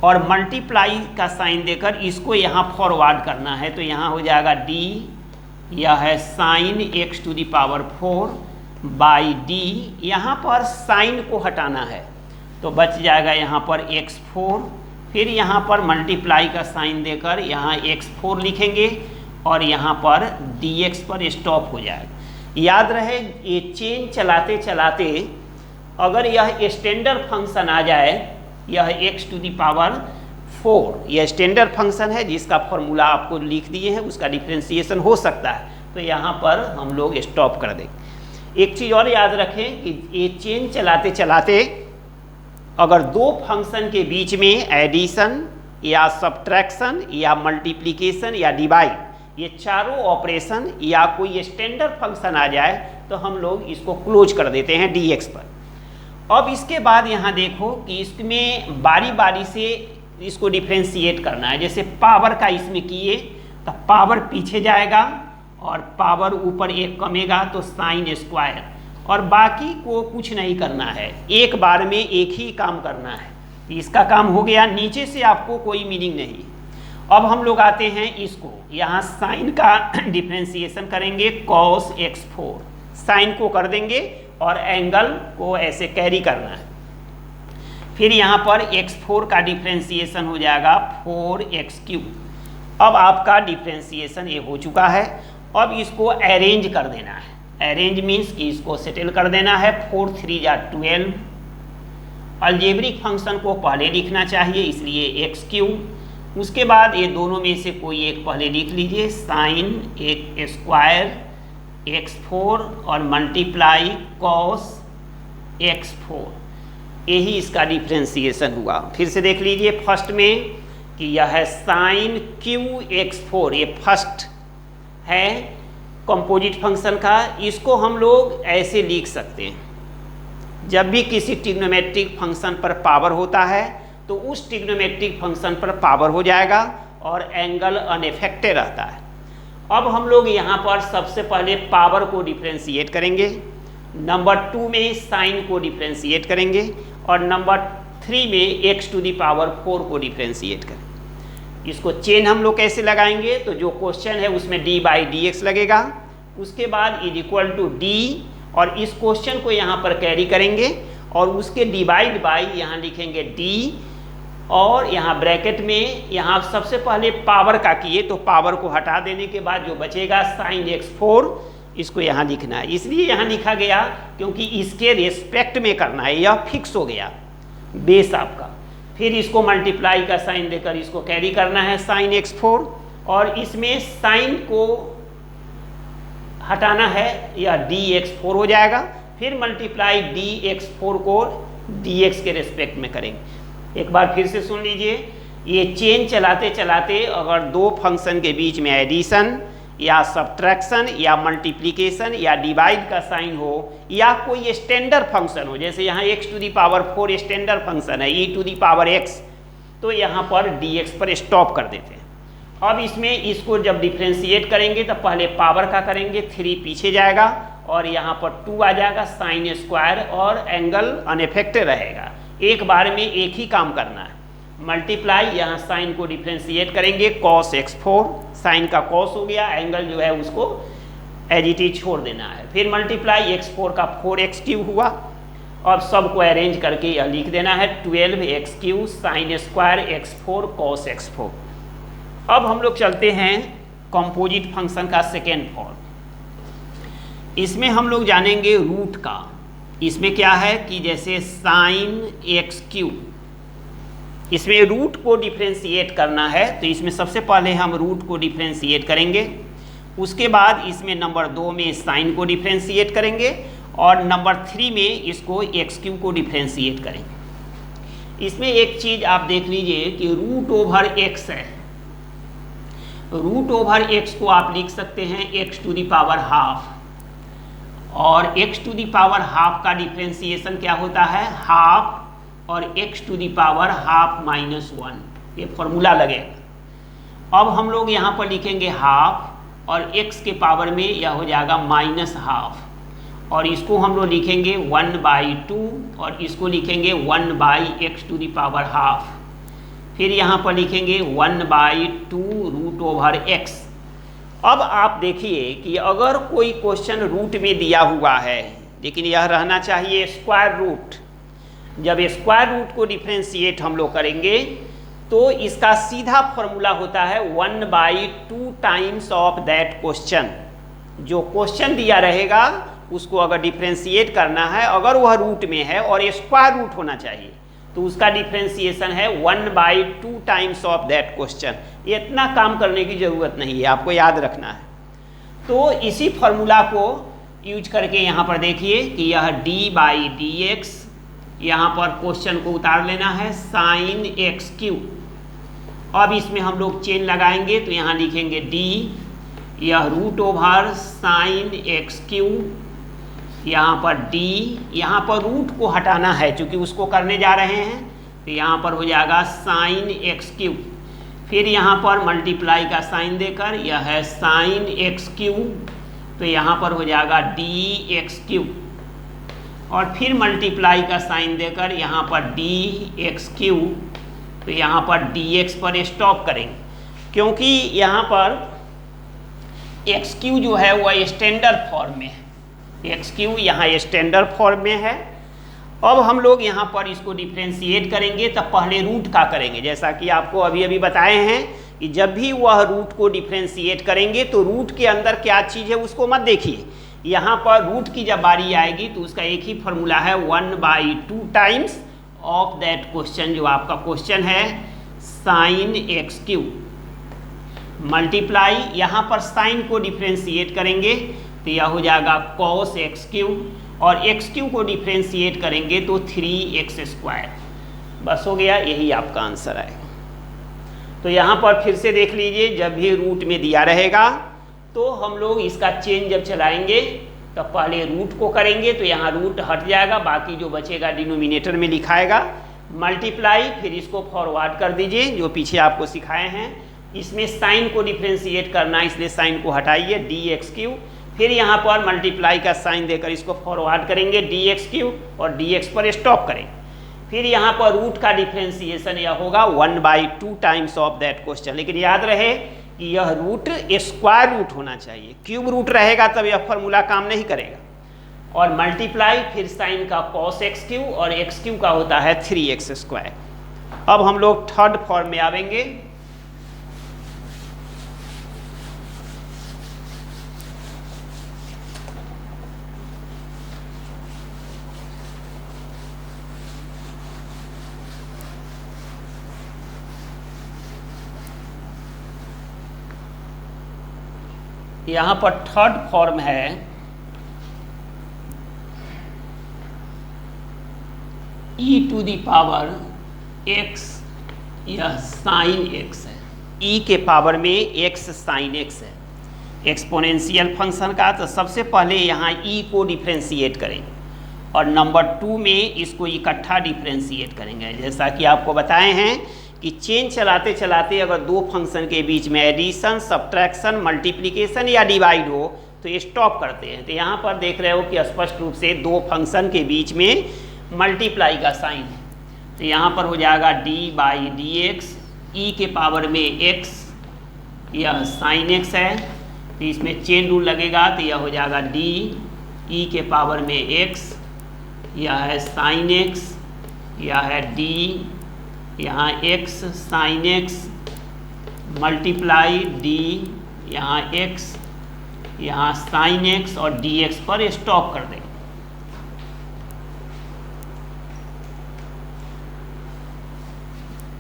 और मल्टीप्लाई का साइन देकर इसको यहाँ फॉरवर्ड करना है। तो यहाँ हो जाएगा d, यह है साइन x⁴ बाई d। यहाँ पर साइन को हटाना है तो बच जाएगा यहाँ पर x4, फिर यहाँ पर मल्टीप्लाई का साइन देकर यहाँ x4 लिखेंगे और यहाँ पर dx पर स्टॉप हो जाएगा। याद रहे, ये चेन चलाते चलाते अगर यह स्टैंडर्ड फंक्शन आ जाए, यह x⁴, यह स्टैंडर्ड फंक्शन है जिसका फॉर्मूला आपको लिख दिए हैं, उसका डिफ्रेंशिएशन हो सकता है, तो यहाँ पर हम लोग स्टॉप कर देंगे। एक चीज़ और याद रखें कि ये चेन चलाते चलाते अगर 2 फंक्शन के बीच में एडिशन या सब्ट्रैक्शन या मल्टीप्लिकेशन या डिवाइड, ये चारों ऑपरेशन या कोई स्टैंडर्ड फंक्शन आ जाए तो हम लोग इसको क्लोज कर देते हैं dx पर। अब इसके बाद यहाँ देखो कि इसमें बारी बारी से इसको डिफ्रेंशिएट करना है। जैसे पावर का इसमें किए तो पावर पीछे जाएगा और पावर ऊपर 1 कमेगा तो साइन स्क्वायर, और बाकी को कुछ नहीं करना है, एक बार में एक ही काम करना है। इसका काम हो गया, नीचे से आपको कोई मीनिंग नहीं। अब हम लोग आते हैं इसको, यहाँ साइन का डिफ्रेंसिएशन करेंगे cos x4, साइन को कर देंगे और एंगल को ऐसे कैरी करना है। फिर यहाँ पर x4 का डिफ्रेंसिएशन हो जाएगा 4x3। अब आपका डिफ्रेंसिएशन ये हो चुका है। अब इसको अरेंज कर देना है। अरेंज मीन्स कि इसको सेटल कर देना है। 4 3 जा 12। अलजेब्रिक फंक्शन को पहले लिखना चाहिए, इसलिए x3। उसके बाद ये दोनों में से कोई एक पहले लिख लीजिए, साइन एक स्क्वायर x4 और मल्टीप्लाई cos x4। यही इसका डिफ्रेंसिएशन हुआ। फिर से देख लीजिए फर्स्ट में कि यह है साइन QX4, ये फर्स्ट है कंपोजिट फंक्शन का। इसको हम लोग ऐसे लिख सकते हैं, जब भी किसी ट्रिग्नोमेट्रिक फंक्शन पर पावर होता है तो उस ट्रिग्नोमेट्रिक फंक्शन पर पावर हो जाएगा और एंगल अनएफेक्टेड रहता है। अब हम लोग यहाँ पर सबसे पहले पावर को डिफ्रेंशिएट करेंगे, नंबर 2 में साइन को डिफ्रेंशिएट करेंगे और नंबर 3 में x⁴ को डिफ्रेंशिएट करेंगे। इसको चेन हम लोग कैसे लगाएंगे, तो जो क्वेश्चन है उसमें d/dx लगेगा, उसके बाद = d, और इस क्वेश्चन को यहाँ पर कैरी करेंगे और उसके डिवाइड बाई यहाँ लिखेंगे d, और यहाँ ब्रैकेट में यहाँ सबसे पहले पावर का किए तो पावर को हटा देने के बाद जो बचेगा साइन x4, इसको यहाँ लिखना है। इसलिए यहाँ लिखा गया क्योंकि इसके रेस्पेक्ट में करना है, यह फिक्स हो गया बेस आपका। फिर इसको मल्टीप्लाई का साइन देकर इसको कैरी करना है साइन x4, और इसमें साइन को हटाना है, यह dx4 हो जाएगा। फिर मल्टीप्लाई dx4 को dx के रेस्पेक्ट में करेंगे। एक बार फिर से सुन लीजिए, ये चेन चलाते चलाते अगर दो फंक्शन के बीच में एडिशन या सब्ट्रैक्शन या मल्टीप्लिकेशन या डिवाइड का साइन हो या कोई स्टैंडर्ड फंक्शन हो, जैसे यहाँ x⁴ स्टैंडर्ड फंक्शन है e⁻x, तो यहाँ पर dx पर स्टॉप कर देते हैं। अब इसमें इसको जब डिफ्रेंशिएट करेंगे तो पहले पावर का करेंगे, 3 पीछे जाएगा और यहाँ पर 2 आ जाएगा साइन स्क्वायर और एंगल अनएफेक्टेड रहेगा। एक बार में एक ही काम करना है। मल्टीप्लाई यहाँ साइन को डिफ्रेंशिएट करेंगे cos x4, साइन का cos हो गया, एंगल जो है उसको एज इट इज छोड़ देना है। फिर मल्टीप्लाई x4 का 4x³ हुआ। अब सबको अरेंज करके यह लिख देना है 12x³ sine square x4 cos x4। अब हम लोग चलते हैं कंपोजिट फंक्शन का सेकेंड फॉर्म। इसमें हम लोग जानेंगे रूट का। इसमें क्या है कि जैसे साइन x³, इसमें रूट को डिफ्रेंशिएट करना है तो इसमें सबसे पहले हम रूट को डिफ्रेंशिएट करेंगे, उसके बाद इसमें नंबर 2 में साइन को डिफ्रेंशिएट करेंगे और नंबर 3 में इसको x³ को डिफ्रेंशिएट करेंगे। इसमें एक चीज़ आप देख लीजिए कि √x है, √x को आप लिख सकते हैं x⁻½ और x⁻½ का डिफ्रेंशिएशन क्या होता है, हाफ और x⁻½ -1, ये फॉर्मूला लगेगा। अब हम लोग यहाँ पर लिखेंगे हाफ और x के पावर में यह हो जाएगा -½ और इसको हम लोग लिखेंगे 1/2 और इसको लिखेंगे 1/x⁻²। फिर यहाँ पर लिखेंगे 1/2 √x। अब आप देखिए कि अगर कोई क्वेश्चन रूट में दिया हुआ है लेकिन यह रहना चाहिए स्क्वायर रूट, जब स्क्वायर रूट को डिफ्रेंशिएट हम लोग करेंगे तो इसका सीधा फॉर्मूला होता है 1/2 टाइम्स ऑफ दैट क्वेश्चन। जो क्वेश्चन दिया रहेगा उसको अगर डिफ्रेंशिएट करना है, अगर वह रूट में है और स्क्वायर रूट होना चाहिए तो उसका डिफ्रेंशिएशन है 1/2 टाइम्स ऑफ दैट क्वेश्चन। इतना काम करने की ज़रूरत नहीं है, आपको याद रखना है। तो इसी फॉर्मूला को यूज करके यहाँ पर देखिए कि यह d/dx, यहाँ पर क्वेश्चन को उतार लेना है साइन x³। अब इसमें हम लोग चेन लगाएंगे तो यहाँ लिखेंगे d, यह √sin x³, यहाँ पर d, यहाँ पर रूट को हटाना है क्योंकि उसको करने जा रहे हैं तो यहाँ पर हो जाएगा साइन x³। फिर यहाँ पर मल्टीप्लाई का साइन देकर यह है साइन x³ तो यहाँ पर हो जाएगा dx³ और फिर मल्टीप्लाई का साइन देकर यहाँ पर dx³ तो यहाँ पर dx पर स्टॉप करेंगे। क्योंकि यहाँ पर एक्स क्यू जो है वह स्टैंडर्ड फॉर्म में है, एक्स क्यू यहाँ स्टैंडर्ड फॉर्म में है। अब हम लोग यहाँ पर इसको डिफ्रेंशिएट करेंगे, तब पहले रूट का करेंगे। जैसा कि आपको अभी अभी बताए हैं कि जब भी वह रूट को डिफ्रेंशिएट करेंगे तो रूट के अंदर क्या चीज़ है उसको मत देखिए। यहाँ पर रूट की जब बारी आएगी तो उसका एक ही फॉर्मूला है 1/2 टाइम्स ऑफ दैट क्वेश्चन, जो आपका क्वेश्चन है साइन एक्स क्यू मल्टीप्लाई, यहाँ पर साइन को डिफ्रेंशिएट करेंगे तो यह हो जाएगा कॉस एक्स क्यू, और एक्स क्यू को डिफ्रेंशिएट करेंगे तो 3x²। बस हो गया, यही आपका आंसर है। तो यहाँ पर फिर से देख लीजिए, जब भी रूट में दिया रहेगा तो हम लोग इसका चेन जब चलाएंगे तो पहले रूट को करेंगे तो यहाँ रूट हट जाएगा, बाकी जो बचेगा डिनोमिनेटर में लिखाएगा मल्टीप्लाई, फिर इसको फॉरवर्ड कर दीजिए जो पीछे आपको सिखाए हैं। इसमें साइन को डिफ्रेंशिएट करना है इसलिए साइन को हटाइए dx3, फिर यहाँ पर मल्टीप्लाई का साइन देकर इसको फॉरवर्ड करेंगे dx3 और dx पर स्टॉप करेंगे। फिर यहाँ पर रूट का डिफ्रेंशिएशन यह होगा 1/2 टाइम्स ऑफ दैट क्वेश्चन। लेकिन याद रहे कि यह रूट स्क्वायर रूट होना चाहिए, क्यूब रूट रहेगा तब यह फॉर्मूला काम नहीं करेगा। और मल्टीप्लाई फिर साइन का cos x3 और x3 का होता है 3x²। अब हम लोग थर्ड फॉर्म में आवेंगे। यहाँ पर थर्ड फॉर्म है e⁻x, यह साइन x है, e के पावर में x साइन x है एक्सपोनेंशियल फंक्शन का। तो सबसे पहले यहाँ e को डिफ्रेंशिएट करेंगे और नंबर 2 में इसको इकट्ठा डिफ्रेंशिएट करेंगे। जैसा कि आपको बताए हैं कि चेन चलाते चलाते अगर दो फंक्शन के बीच में एडिशन, सब्ट्रैक्शन, मल्टीप्लिकेशन या डिवाइड हो तो स्टॉप करते हैं। तो यहाँ पर देख रहे हो कि स्पष्ट रूप से दो फंक्शन के बीच में मल्टीप्लाई का साइन है, तो यहाँ पर हो जाएगा d/dx, e के पावर में x, यह साइन x है तो इसमें चेन रूल लगेगा तो यह हो जाएगा d e के पावर में x, यह है साइन x, यह है d, यहाँ x sine x multiply d, यहाँ x, यहाँ साइन x और dx पर स्टॉप कर देंगे।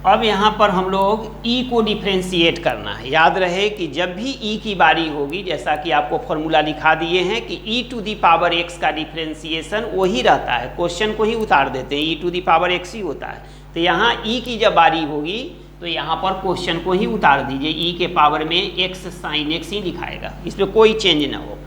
अब यहाँ पर हम लोग e को डिफ्रेंशिएट करना है। याद रहे कि जब भी e की बारी होगी, जैसा कि आपको फॉर्मूला लिखा दिए हैं कि e⁻x का डिफ्रेंशिएशन वही रहता है, क्वेश्चन को ही उतार देते हैं, e⁻x ही होता है। तो यहाँ e की जब बारी होगी तो यहाँ पर क्वेश्चन को ही उतार दीजिए, e के पावर में x साइन x ही दिखाएगा, इसमें कोई चेंज ना हो।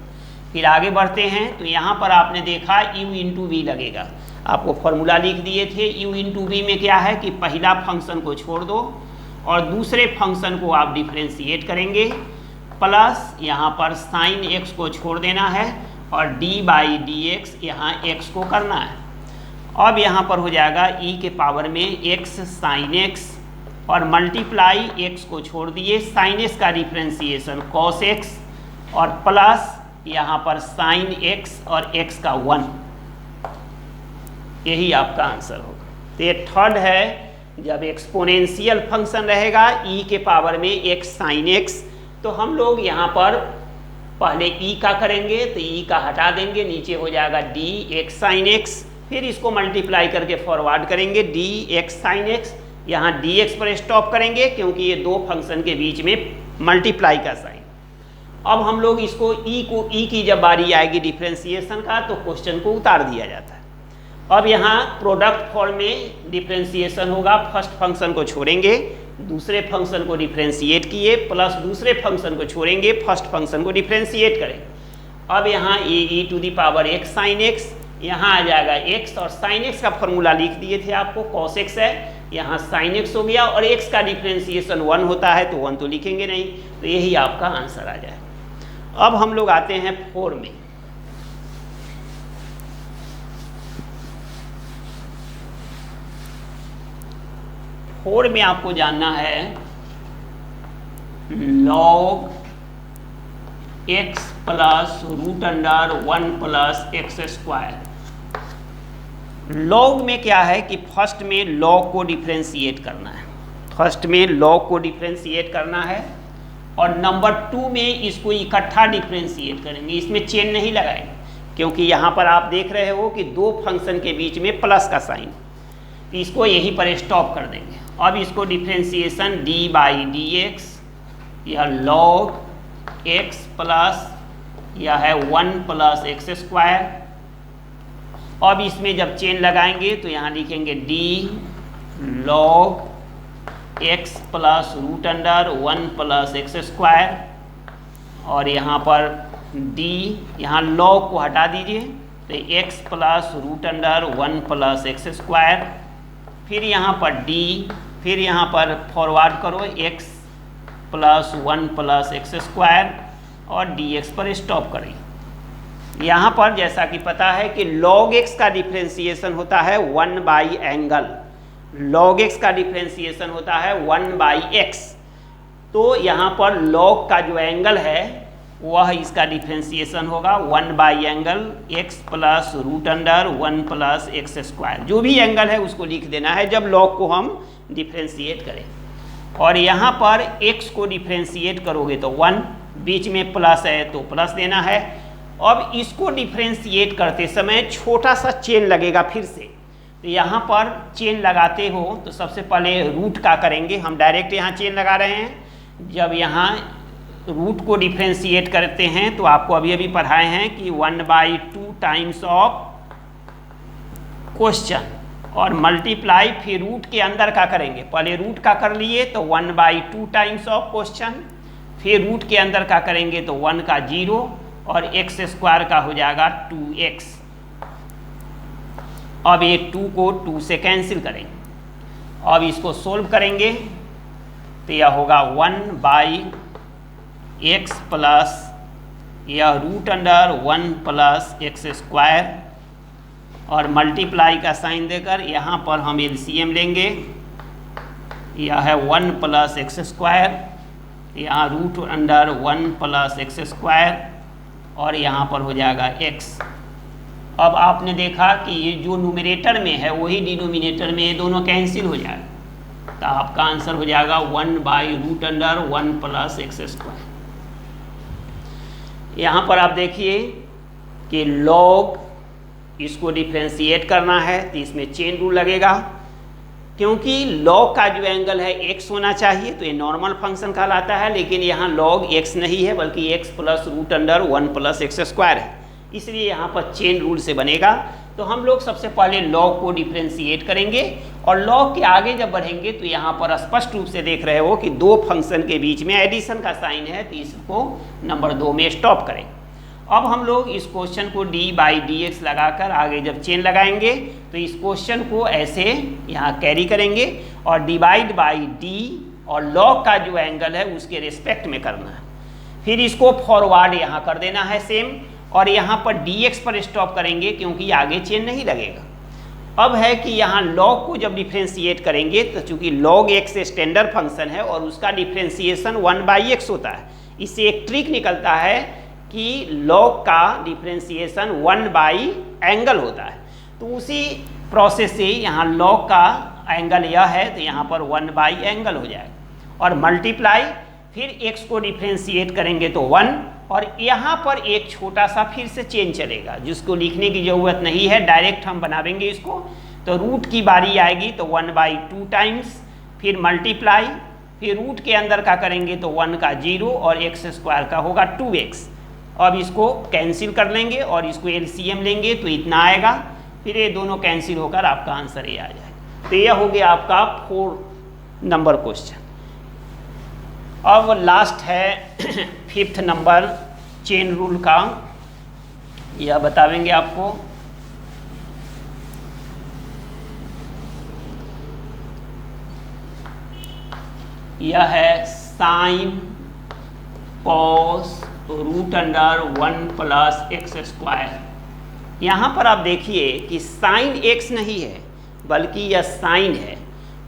फिर आगे बढ़ते हैं तो यहाँ पर आपने देखा u∗v लगेगा, आपको फॉर्मूला लिख दिए थे। u∗v में क्या है कि पहला फंक्शन को छोड़ दो और दूसरे फंक्शन को आप डिफ्रेंशिएट करेंगे, प्लस यहाँ पर साइन x को छोड़ देना है और d/dx यहाँ x को करना है। अब यहाँ पर हो जाएगा e के पावर में x साइन x और मल्टीप्लाई x को छोड़ दिए, साइन x का डिफ्रेंशिएशन cos x और प्लस यहाँ पर साइन x और x का 1, यही आपका आंसर होगा। तो ये थर्ड है, जब एक्सपोनेंशियल फंक्शन रहेगा e के पावर में x साइन x, तो हम लोग यहाँ पर पहले e का करेंगे तो e का हटा देंगे, नीचे हो जाएगा dx साइन x, फिर इसको मल्टीप्लाई करके फॉरवर्ड करेंगे dx साइन x, यहाँ dx पर स्टॉप करेंगे क्योंकि ये दो फंक्शन के बीच में मल्टीप्लाई का साइन। अब हम लोग इसको e की जब बारी आएगी डिफ्रेंशिएशन का तो क्वेश्चन को उतार दिया जाता है। अब यहाँ प्रोडक्ट फॉर्म में डिफ्रेंशिएशन होगा, फर्स्ट फंक्शन को छोड़ेंगे, दूसरे फंक्शन को डिफ्रेंशिएट किए, प्लस दूसरे फंक्शन को छोड़ेंगे, फर्स्ट फंक्शन को डिफ्रेंशिएट करेंगे। अब यहाँ e⁻x साइन x, यहाँ आ जाएगा x और साइन x का फॉर्मूला लिख दिए थे आपको, cos x है, यहाँ साइन x हो गया और x का डिफ्रेंशिएशन 1 होता है तो 1 तो लिखेंगे नहीं, तो यही आपका आंसर आ जाएगा। अब हम लोग आते हैं 4 में। में आपको जानना है log x plus root under 1 plus x square. Log में क्या है कि फर्स्ट में लॉग को डिफ्रेंशिएट करना है, फर्स्ट में लॉग को डिफ्रेंशिएट करना है, और नंबर 2 में इसको इकट्ठा डिफ्रेंशिएट करेंगे, इसमें चेन नहीं लगाएंगे, क्योंकि यहाँ पर आप देख रहे हो कि दो फंक्शन के बीच में प्लस का साइन, इसको यहीं पर स्टॉप कर देंगे। अब इसको differentiation D by d x, यह लॉग एक्स प्लस यह है 1 प्लस एक्स स्क्वायर। अब इसमें जब चेन लगाएंगे तो यहाँ लिखेंगे d log x plus root under 1 plus x square, और यहाँ पर डी, यहाँ लॉग को हटा दीजिए तो x plus root under 1 plus x square, फिर यहाँ पर डी, फिर यहाँ पर फॉरवर्ड करो x plus 1 plus x square और डी एक्स पर स्टॉप करें। यहाँ पर जैसा कि पता है कि log x का डिफ्रेंशिएशन होता है 1 बाई एंगल, log x का डिफ्रेंशिएशन होता है 1 बाई x, तो यहाँ पर log का जो एंगल है वह इसका डिफ्रेंशिएशन होगा 1 by angle x plus root under 1 plus x square. जो भी एंगल है उसको लिख देना है जब log को हम डिफ्रेंशिएट करें। और यहाँ पर x को डिफ्रेंशिएट करोगे तो 1, बीच में प्लस है तो प्लस देना है। अब इसको डिफ्रेंशिएट करते समय छोटा सा चेन लगेगा फिर से, तो यहाँ पर चेन लगाते हो तो सबसे पहले रूट का करेंगे, हम डायरेक्ट यहाँ चेन लगा रहे हैं। जब यहाँ रूट को डिफ्रेंशिएट करते हैं तो आपको अभी अभी पढ़ाए हैं कि 1/2 टाइम्स ऑफ क्वेश्चन और मल्टीप्लाई, फिर रूट के अंदर का करेंगे, पहले रूट का कर लिए तो 1/2 टाइम्स ऑफ क्वेश्चन, फिर रूट के अंदर का करेंगे तो 1 का 0 और एक्स स्क्वायर का हो जाएगा 2x। अब ये 2 को 2 से कैंसिल करेंगे। अब इसको सोल्व करेंगे तो यह होगा 1 बाई एक्स प्लस यह root under 1 plus x square, और मल्टीप्लाई का साइन देकर यहाँ पर हम एलसीएम लेंगे, यह है 1 प्लस एक्स स्क्वायर, यहाँ root under 1 plus x square, और यहाँ पर हो जाएगा x। अब आपने देखा कि ये जो न्यूमरेटर में है वही डिनोमिनेटर में ये दोनों कैंसिल हो जाएगा, तो आपका आंसर हो जाएगा 1 by root under 1 plus x square. यहाँ पर आप देखिए कि log इसको डिफ्रेंशिएट करना है तो इसमें चेन रूल लगेगा, क्योंकि log का जो एंगल है x होना चाहिए, तो ये नॉर्मल फंक्शन कहलाता है, लेकिन यहाँ log x नहीं है बल्कि x plus root under 1 plus x square है, इसलिए यहाँ पर चेन रूल से बनेगा। तो हम लोग सबसे पहले log को डिफ्रेंशिएट करेंगे, और log के आगे जब बढ़ेंगे तो यहाँ पर स्पष्ट रूप से देख रहे हो कि दो फंक्शन के बीच में एडिशन का साइन है, तो इसको नंबर 2 में स्टॉप करें। अब हम लोग इस क्वेश्चन को डी बाई डी एक्स लगाकर आगे जब चेन लगाएंगे तो इस क्वेश्चन को ऐसे यहाँ कैरी करेंगे और डिवाइड बाई डी और log का जो एंगल है उसके रिस्पेक्ट में करना है, फिर इसको फॉरवर्ड यहाँ कर देना है सेम, और यहाँ पर dx पर स्टॉप करेंगे क्योंकि आगे चेन नहीं लगेगा। अब है कि यहाँ log को जब डिफ्रेंशिएट करेंगे तो चूंकि log x स्टैंडर्ड फंक्शन है और उसका डिफ्रेंशिएशन 1/x होता है, इससे एक ट्रिक निकलता है कि log का डिफ्रेंशिएशन 1 बाई एंगल होता है, तो उसी प्रोसेस से यहाँ log का एंगल यह है तो यहाँ पर 1 बाई एंगल हो जाएगा, और मल्टीप्लाई फिर x को डिफ्रेंशिएट करेंगे तो 1, और यहाँ पर एक छोटा सा फिर से चेंज चलेगा जिसको लिखने की ज़रूरत नहीं है, डायरेक्ट हम बनावेंगे इसको। तो रूट की बारी आएगी तो 1/2 टाइम्स, फिर मल्टीप्लाई, फिर रूट के अंदर का करेंगे तो 1 का 0 और एक्स स्क्वायर का होगा 2x। अब इसको कैंसिल कर लेंगे और इसको एलसीएम लेंगे तो इतना आएगा, फिर ये दोनों कैंसिल होकर आपका आंसर ये आ जाएगा। तो यह हो गया आपका 4 नंबर क्वेश्चन। अब लास्ट है 5th नंबर चेन रूल का, यह बतावेंगे आपको। यह है sine cos root under 1 plus x square. यहाँ पर आप देखिए कि साइन x नहीं है बल्कि यह साइन है,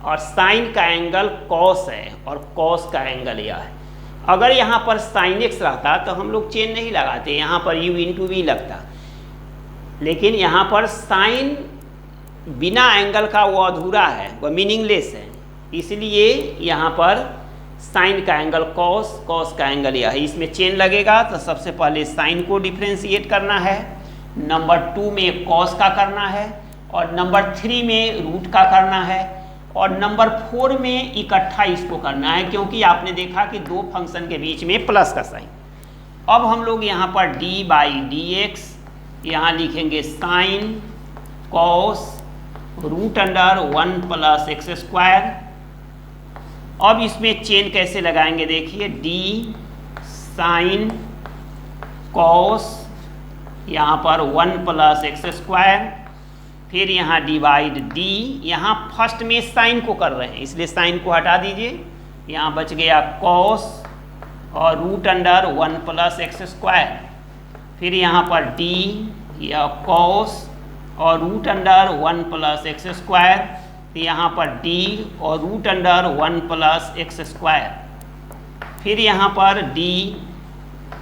और साइन का एंगल कॉस है और कॉस का एंगल यह है। अगर यहाँ पर साइन एक्स रहता तो हम लोग चेन नहीं लगाते, यहाँ पर u इंटू वी लगता, लेकिन यहाँ पर साइन बिना एंगल का वो अधूरा है, वह मीनिंगलेस है, इसलिए यहाँ पर साइन का एंगल कॉस, कॉस का एंगल यह है। इसमें चेन लगेगा तो सबसे पहले साइन को डिफ्रेंशिएट करना है, नंबर 2 में कॉस का करना है, और नंबर 3 में रूट का करना है, और नंबर 4 में इकट्ठा इसको करना है, क्योंकि आपने देखा कि दो फंक्शन के बीच में प्लस का साइन। अब हम लोग यहाँ पर डी बाई डी एक्स यहाँ लिखेंगे sine cos root under 1 plus x square. अब इसमें चेन कैसे लगाएंगे देखिए, डी साइन कॉस यहाँ पर 1 प्लस एक्स स्क्वायर, फिर यहाँ डिवाइड डी, यहाँ फर्स्ट में साइन को कर रहे हैं इसलिए साइन को हटा दीजिए, यहाँ बच गया कॉस और root under 1 plus x square, फिर यहाँ पर डी या कॉस और root under 1 plus x square, तो यहाँ पर डी और root under 1 plus x square, फिर यहाँ पर डी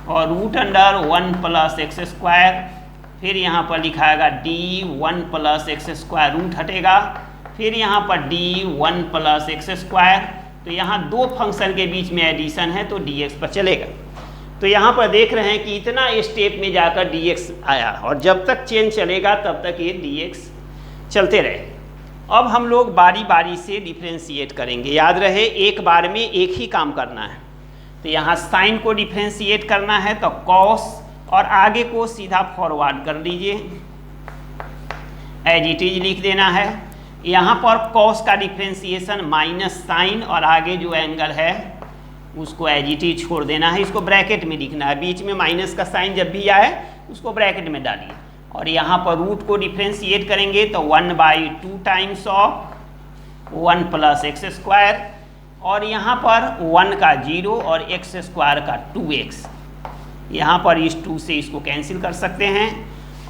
और root under 1 plus x square, फिर यहाँ पर लिखाएगा d 1 plus x square, root हटेगा, फिर यहाँ पर डी 1 प्लस एक्स स्क्वायर। तो यहाँ दो फंक्शन के बीच में एडिशन है तो डी एक्स पर चलेगा। तो यहाँ पर देख रहे हैं कि इतना स्टेप में जाकर डी एक्स आया, और जब तक चेन चलेगा तब तक ये डी एक्स चलते रहे। अब हम लोग बारी बारी से डिफ्रेंशिएट करेंगे, याद रहे एक बार में एक ही काम करना है। तो यहाँ साइन को डिफ्रेंशिएट करना है तो कॉस और आगे को सीधा फॉरवर्ड कर लीजिए, एज इट इज लिख देना है। यहाँ पर कॉस का डिफ्रेंशिएशन माइनस साइन और आगे जो एंगल है उसको एज इट इज छोड़ देना है, इसको ब्रैकेट में लिखना है, बीच में माइनस का साइन जब भी आए उसको ब्रैकेट में डालिए। और यहाँ पर रूट को डिफ्रेंशिएट करेंगे तो 1/2 times of 1 plus x square, और यहाँ पर 1 का 0 और एक्स स्क्वायर का 2x, यहाँ पर इस 2 से इसको कैंसिल कर सकते हैं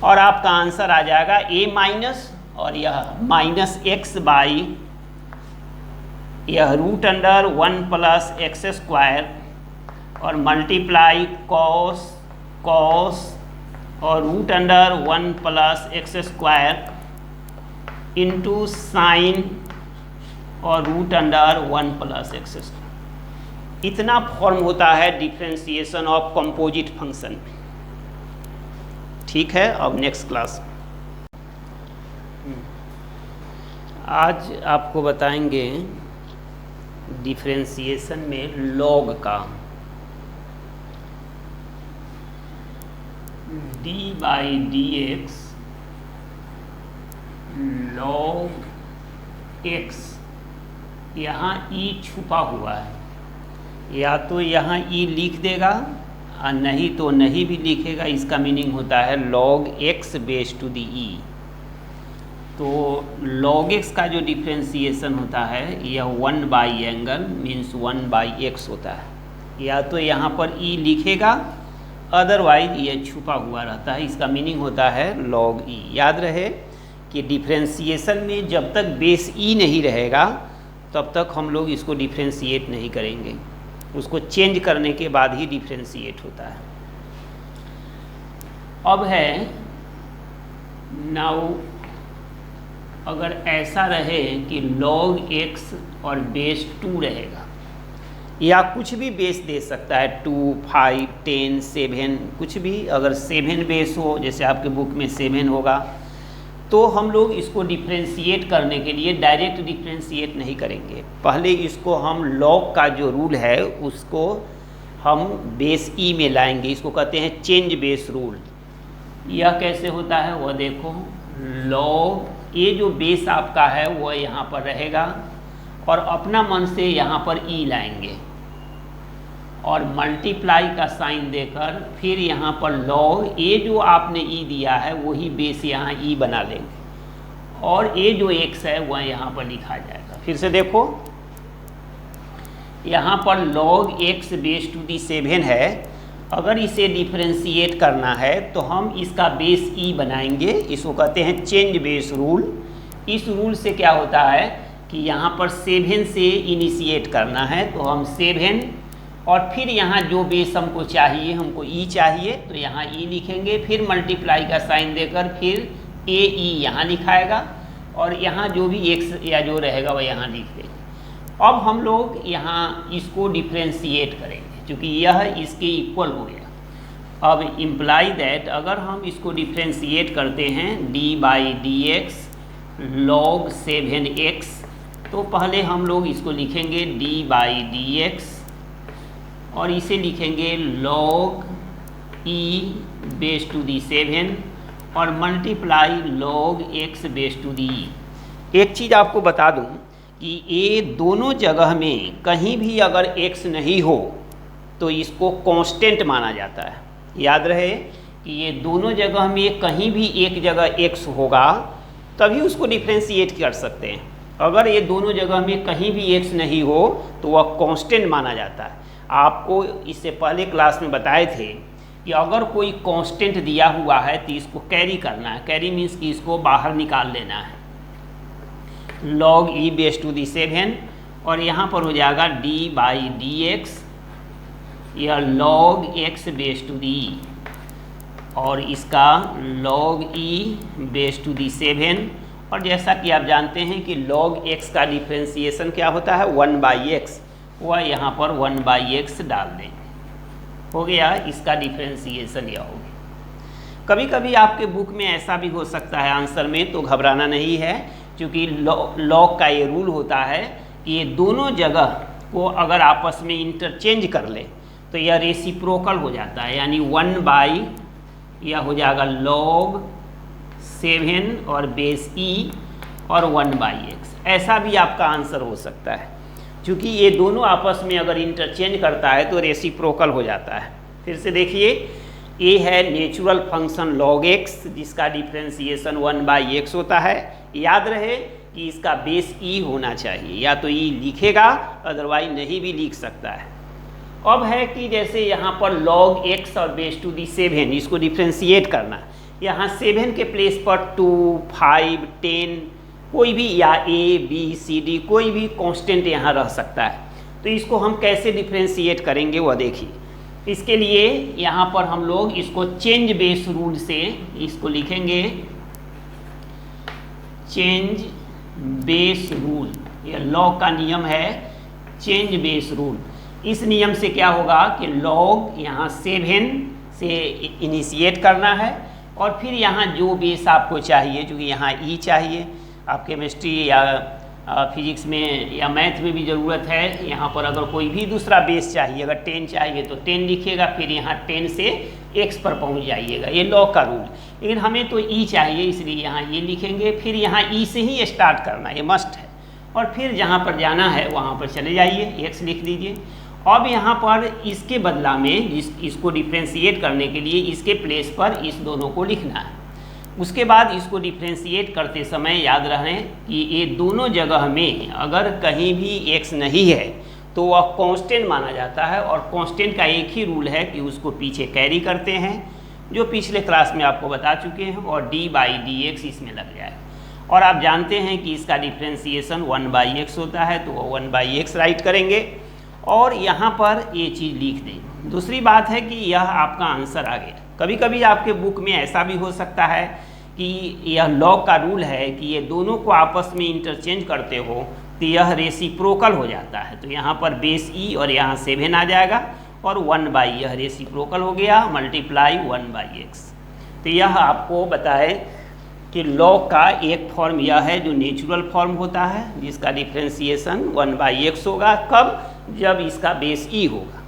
और आपका आंसर आ जाएगा a माइनस और यह माइनस एक्स बाई यह root under 1 plus x square और मल्टीप्लाई कॉस कॉस और root under 1 plus x square into sine और root under 1 plus x square. इतना फॉर्म होता है डिफ्रेंशिएशन ऑफ कंपोजिट फंक्शन। ठीक है, अब नेक्स्ट क्लास आज आपको बताएंगे डिफ्रेंशिएशन में लॉग का। D by d x log x, यहाँ ई छुपा हुआ है, या तो यहाँ ई लिख देगा और नहीं तो नहीं भी लिखेगा, इसका मीनिंग होता है log x base to the e. तो लॉग एक्स का जो डिफ्रेंशिएशन होता है यह 1 by angle means 1 by x होता है, या तो यहाँ पर ई लिखेगा अदरवाइज ये छुपा हुआ रहता है, इसका मीनिंग होता है लॉग ई। याद रहे कि डिफ्रेंशिएशन में जब तक बेस ई नहीं रहेगा तब तक हम लोग इसको डिफ्रेंशिएट नहीं करेंगे, उसको चेंज करने के बाद ही डिफ्रेंशिएट होता है। अब है नाउ अगर ऐसा रहे कि log x और बेस 2 रहेगा, या कुछ भी बेस दे सकता है 2, 5, 10, 7, कुछ भी, अगर 7 बेस हो जैसे आपके बुक में 7 होगा तो हम लोग इसको डिफ्रेंशिएट करने के लिए डायरेक्ट डिफ्रेंशिएट नहीं करेंगे, पहले इसको हम लॉग का जो रूल है उसको हम बेस ई में लाएंगे, इसको कहते हैं चेंज बेस रूल। यह कैसे होता है वह देखो, लॉग ये जो बेस आपका है वह यहाँ पर रहेगा और अपना मन से यहाँ पर ई लाएंगे और मल्टीप्लाई का साइन देकर फिर यहाँ पर लॉग ये जो आपने ई दिया है वही बेस यहाँ ई बना लेंगे और ये जो एक्स है वह यहाँ पर लिखा जाएगा। फिर से देखो यहाँ पर log x base to the 7 है, अगर इसे डिफ्रेंशिएट करना है तो हम इसका बेस ई बनाएंगे, इसको कहते हैं चेंज बेस रूल। इस रूल से क्या होता है कि यहाँ पर 7 से इनिशिएट करना है तो हम 7 और फिर यहाँ जो बेस हमको चाहिए, हमको ई चाहिए, तो यहाँ ई लिखेंगे, फिर मल्टीप्लाई का साइन देकर फिर ए ई यहाँ लिखाएगा, और यहाँ जो भी एक्स या जो रहेगा वह यहाँ लिख देंगे। अब हम लोग यहाँ इसको डिफ्रेंशिएट करेंगे, क्योंकि यह इसके इक्वल हो गया। अब इम्प्लाई दैट अगर हम इसको डिफ्रेंशिएट करते हैं d by d x log 7x, तो पहले हम लोग इसको लिखेंगे डी बाई डी एक्स और इसे लिखेंगे log e base to the 7 और multiply log x base to the e. एक चीज़ आपको बता दूं कि ये दोनों जगह में कहीं भी अगर x नहीं हो तो इसको कांस्टेंट माना जाता है। याद रहे कि ये दोनों जगह में कहीं भी एक जगह x होगा तभी उसको डिफ्रेंशिएट कर सकते हैं। अगर ये दोनों जगह में कहीं भी x नहीं हो तो वह कांस्टेंट माना जाता है। आपको इससे पहले क्लास में बताए थे कि अगर कोई कांस्टेंट दिया हुआ है तो इसको कैरी करना है। कैरी मीन्स कि इसको बाहर निकाल लेना है। Log e base to the 7 और यहाँ पर हो जाएगा डी बाई डी एक्स या log x base to the e और इसका log e base to the 7। और जैसा कि आप जानते हैं कि लॉग एक्स का डिफ्रेंशिएशन क्या होता है 1 बाई एक्स, वह यहाँ पर 1 बाई एक्स डाल देंगे। हो गया इसका डिफ्रेंशिएशन यह हो गया। कभी कभी आपके बुक में ऐसा भी हो सकता है आंसर में, तो घबराना नहीं है, क्योंकि लॉग का ये रूल होता है कि ये दोनों जगह को अगर आपस में इंटरचेंज कर ले तो यह रेसिप्रोकल हो जाता है, यानी 1 बाई यह हो जाएगा लॉग 7 और बेस ई और 1 बाई एक्स। ऐसा भी आपका आंसर हो सकता है, क्योंकि ये दोनों आपस में अगर इंटरचेंज करता है तो रेसिप्रोकल हो जाता है। फिर से देखिए, ए है नेचुरल फंक्शन लॉग एक्स जिसका डिफ्रेंशिएशन 1 बाई एक्स होता है। याद रहे कि इसका बेस ई होना चाहिए, या तो ई लिखेगा अदरवाइज नहीं भी लिख सकता है। अब है कि जैसे यहाँ पर लॉग एक्स और बेस टू दी 7 इसको डिफ्रेंशिएट करना, यहाँ 7 के प्लेस पर 2, 5, 10 कोई भी या ए बी सी डी कोई भी कांस्टेंट यहाँ रह सकता है। तो इसको हम कैसे डिफ्रेंशिएट करेंगे वह देखिए। इसके लिए यहाँ पर हम लोग इसको चेंज बेस रूल से इसको लिखेंगे चेंज बेस रूल। यह लॉग का नियम है चेंज बेस रूल। इस नियम से क्या होगा कि लॉग यहाँ 7 से इनिशिएट करना है और फिर यहाँ जो बेस आपको चाहिए, क्योंकि यहाँ ई चाहिए, आप केमिस्ट्री या फिजिक्स में या मैथ में भी ज़रूरत है, यहाँ पर अगर कोई भी दूसरा बेस चाहिए, अगर 10 चाहिए तो 10 लिखिएगा, फिर यहाँ 10 से x पर पहुँच जाइएगा। ये लॉग का रूल। लेकिन हमें तो ई चाहिए, इसलिए यहाँ ये लिखेंगे, फिर यहाँ ई से ही स्टार्ट करना, ये मस्ट है। और फिर जहाँ पर जाना है वहाँ पर चले जाइए, x लिख दीजिए। अब यहाँ पर इसके बदला में इसको डिफ्रेंशिएट करने के लिए इसके प्लेस पर इस दोनों को लिखना है। उसके बाद इसको डिफ्रेंशिएट करते समय याद रहे कि ये दोनों जगह में अगर कहीं भी x नहीं है तो वह कांस्टेंट माना जाता है, और कांस्टेंट का एक ही रूल है कि उसको पीछे कैरी करते हैं, जो पिछले क्लास में आपको बता चुके हैं, और डी बाई डी एक्स इसमें लग जाए। और आप जानते हैं कि इसका डिफ्रेंशिएशन 1 बाई एक्स होता है, तो वह 1 बाई एक्स राइट करेंगे और यहाँ पर ये चीज़ लिख देंगे। दूसरी बात है कि यह आपका आंसर आ गया। कभी कभी आपके बुक में ऐसा भी हो सकता है कि यह लॉग का रूल है कि ये दोनों को आपस में इंटरचेंज करते हो तो यह रेसिप्रोकल हो जाता है। तो यहाँ पर बेस ई और यहाँ 7 आ जाएगा और 1 बाई यह रेसिप्रोकल हो गया, मल्टीप्लाई 1 बाई एक्स। तो यह आपको बताए कि लॉग का एक फॉर्म यह है जो नेचुरल फॉर्म होता है, जिसका डिफ्रेंशिएशन 1 बाई एक्स होगा। कब? जब इसका बेस ई होगा।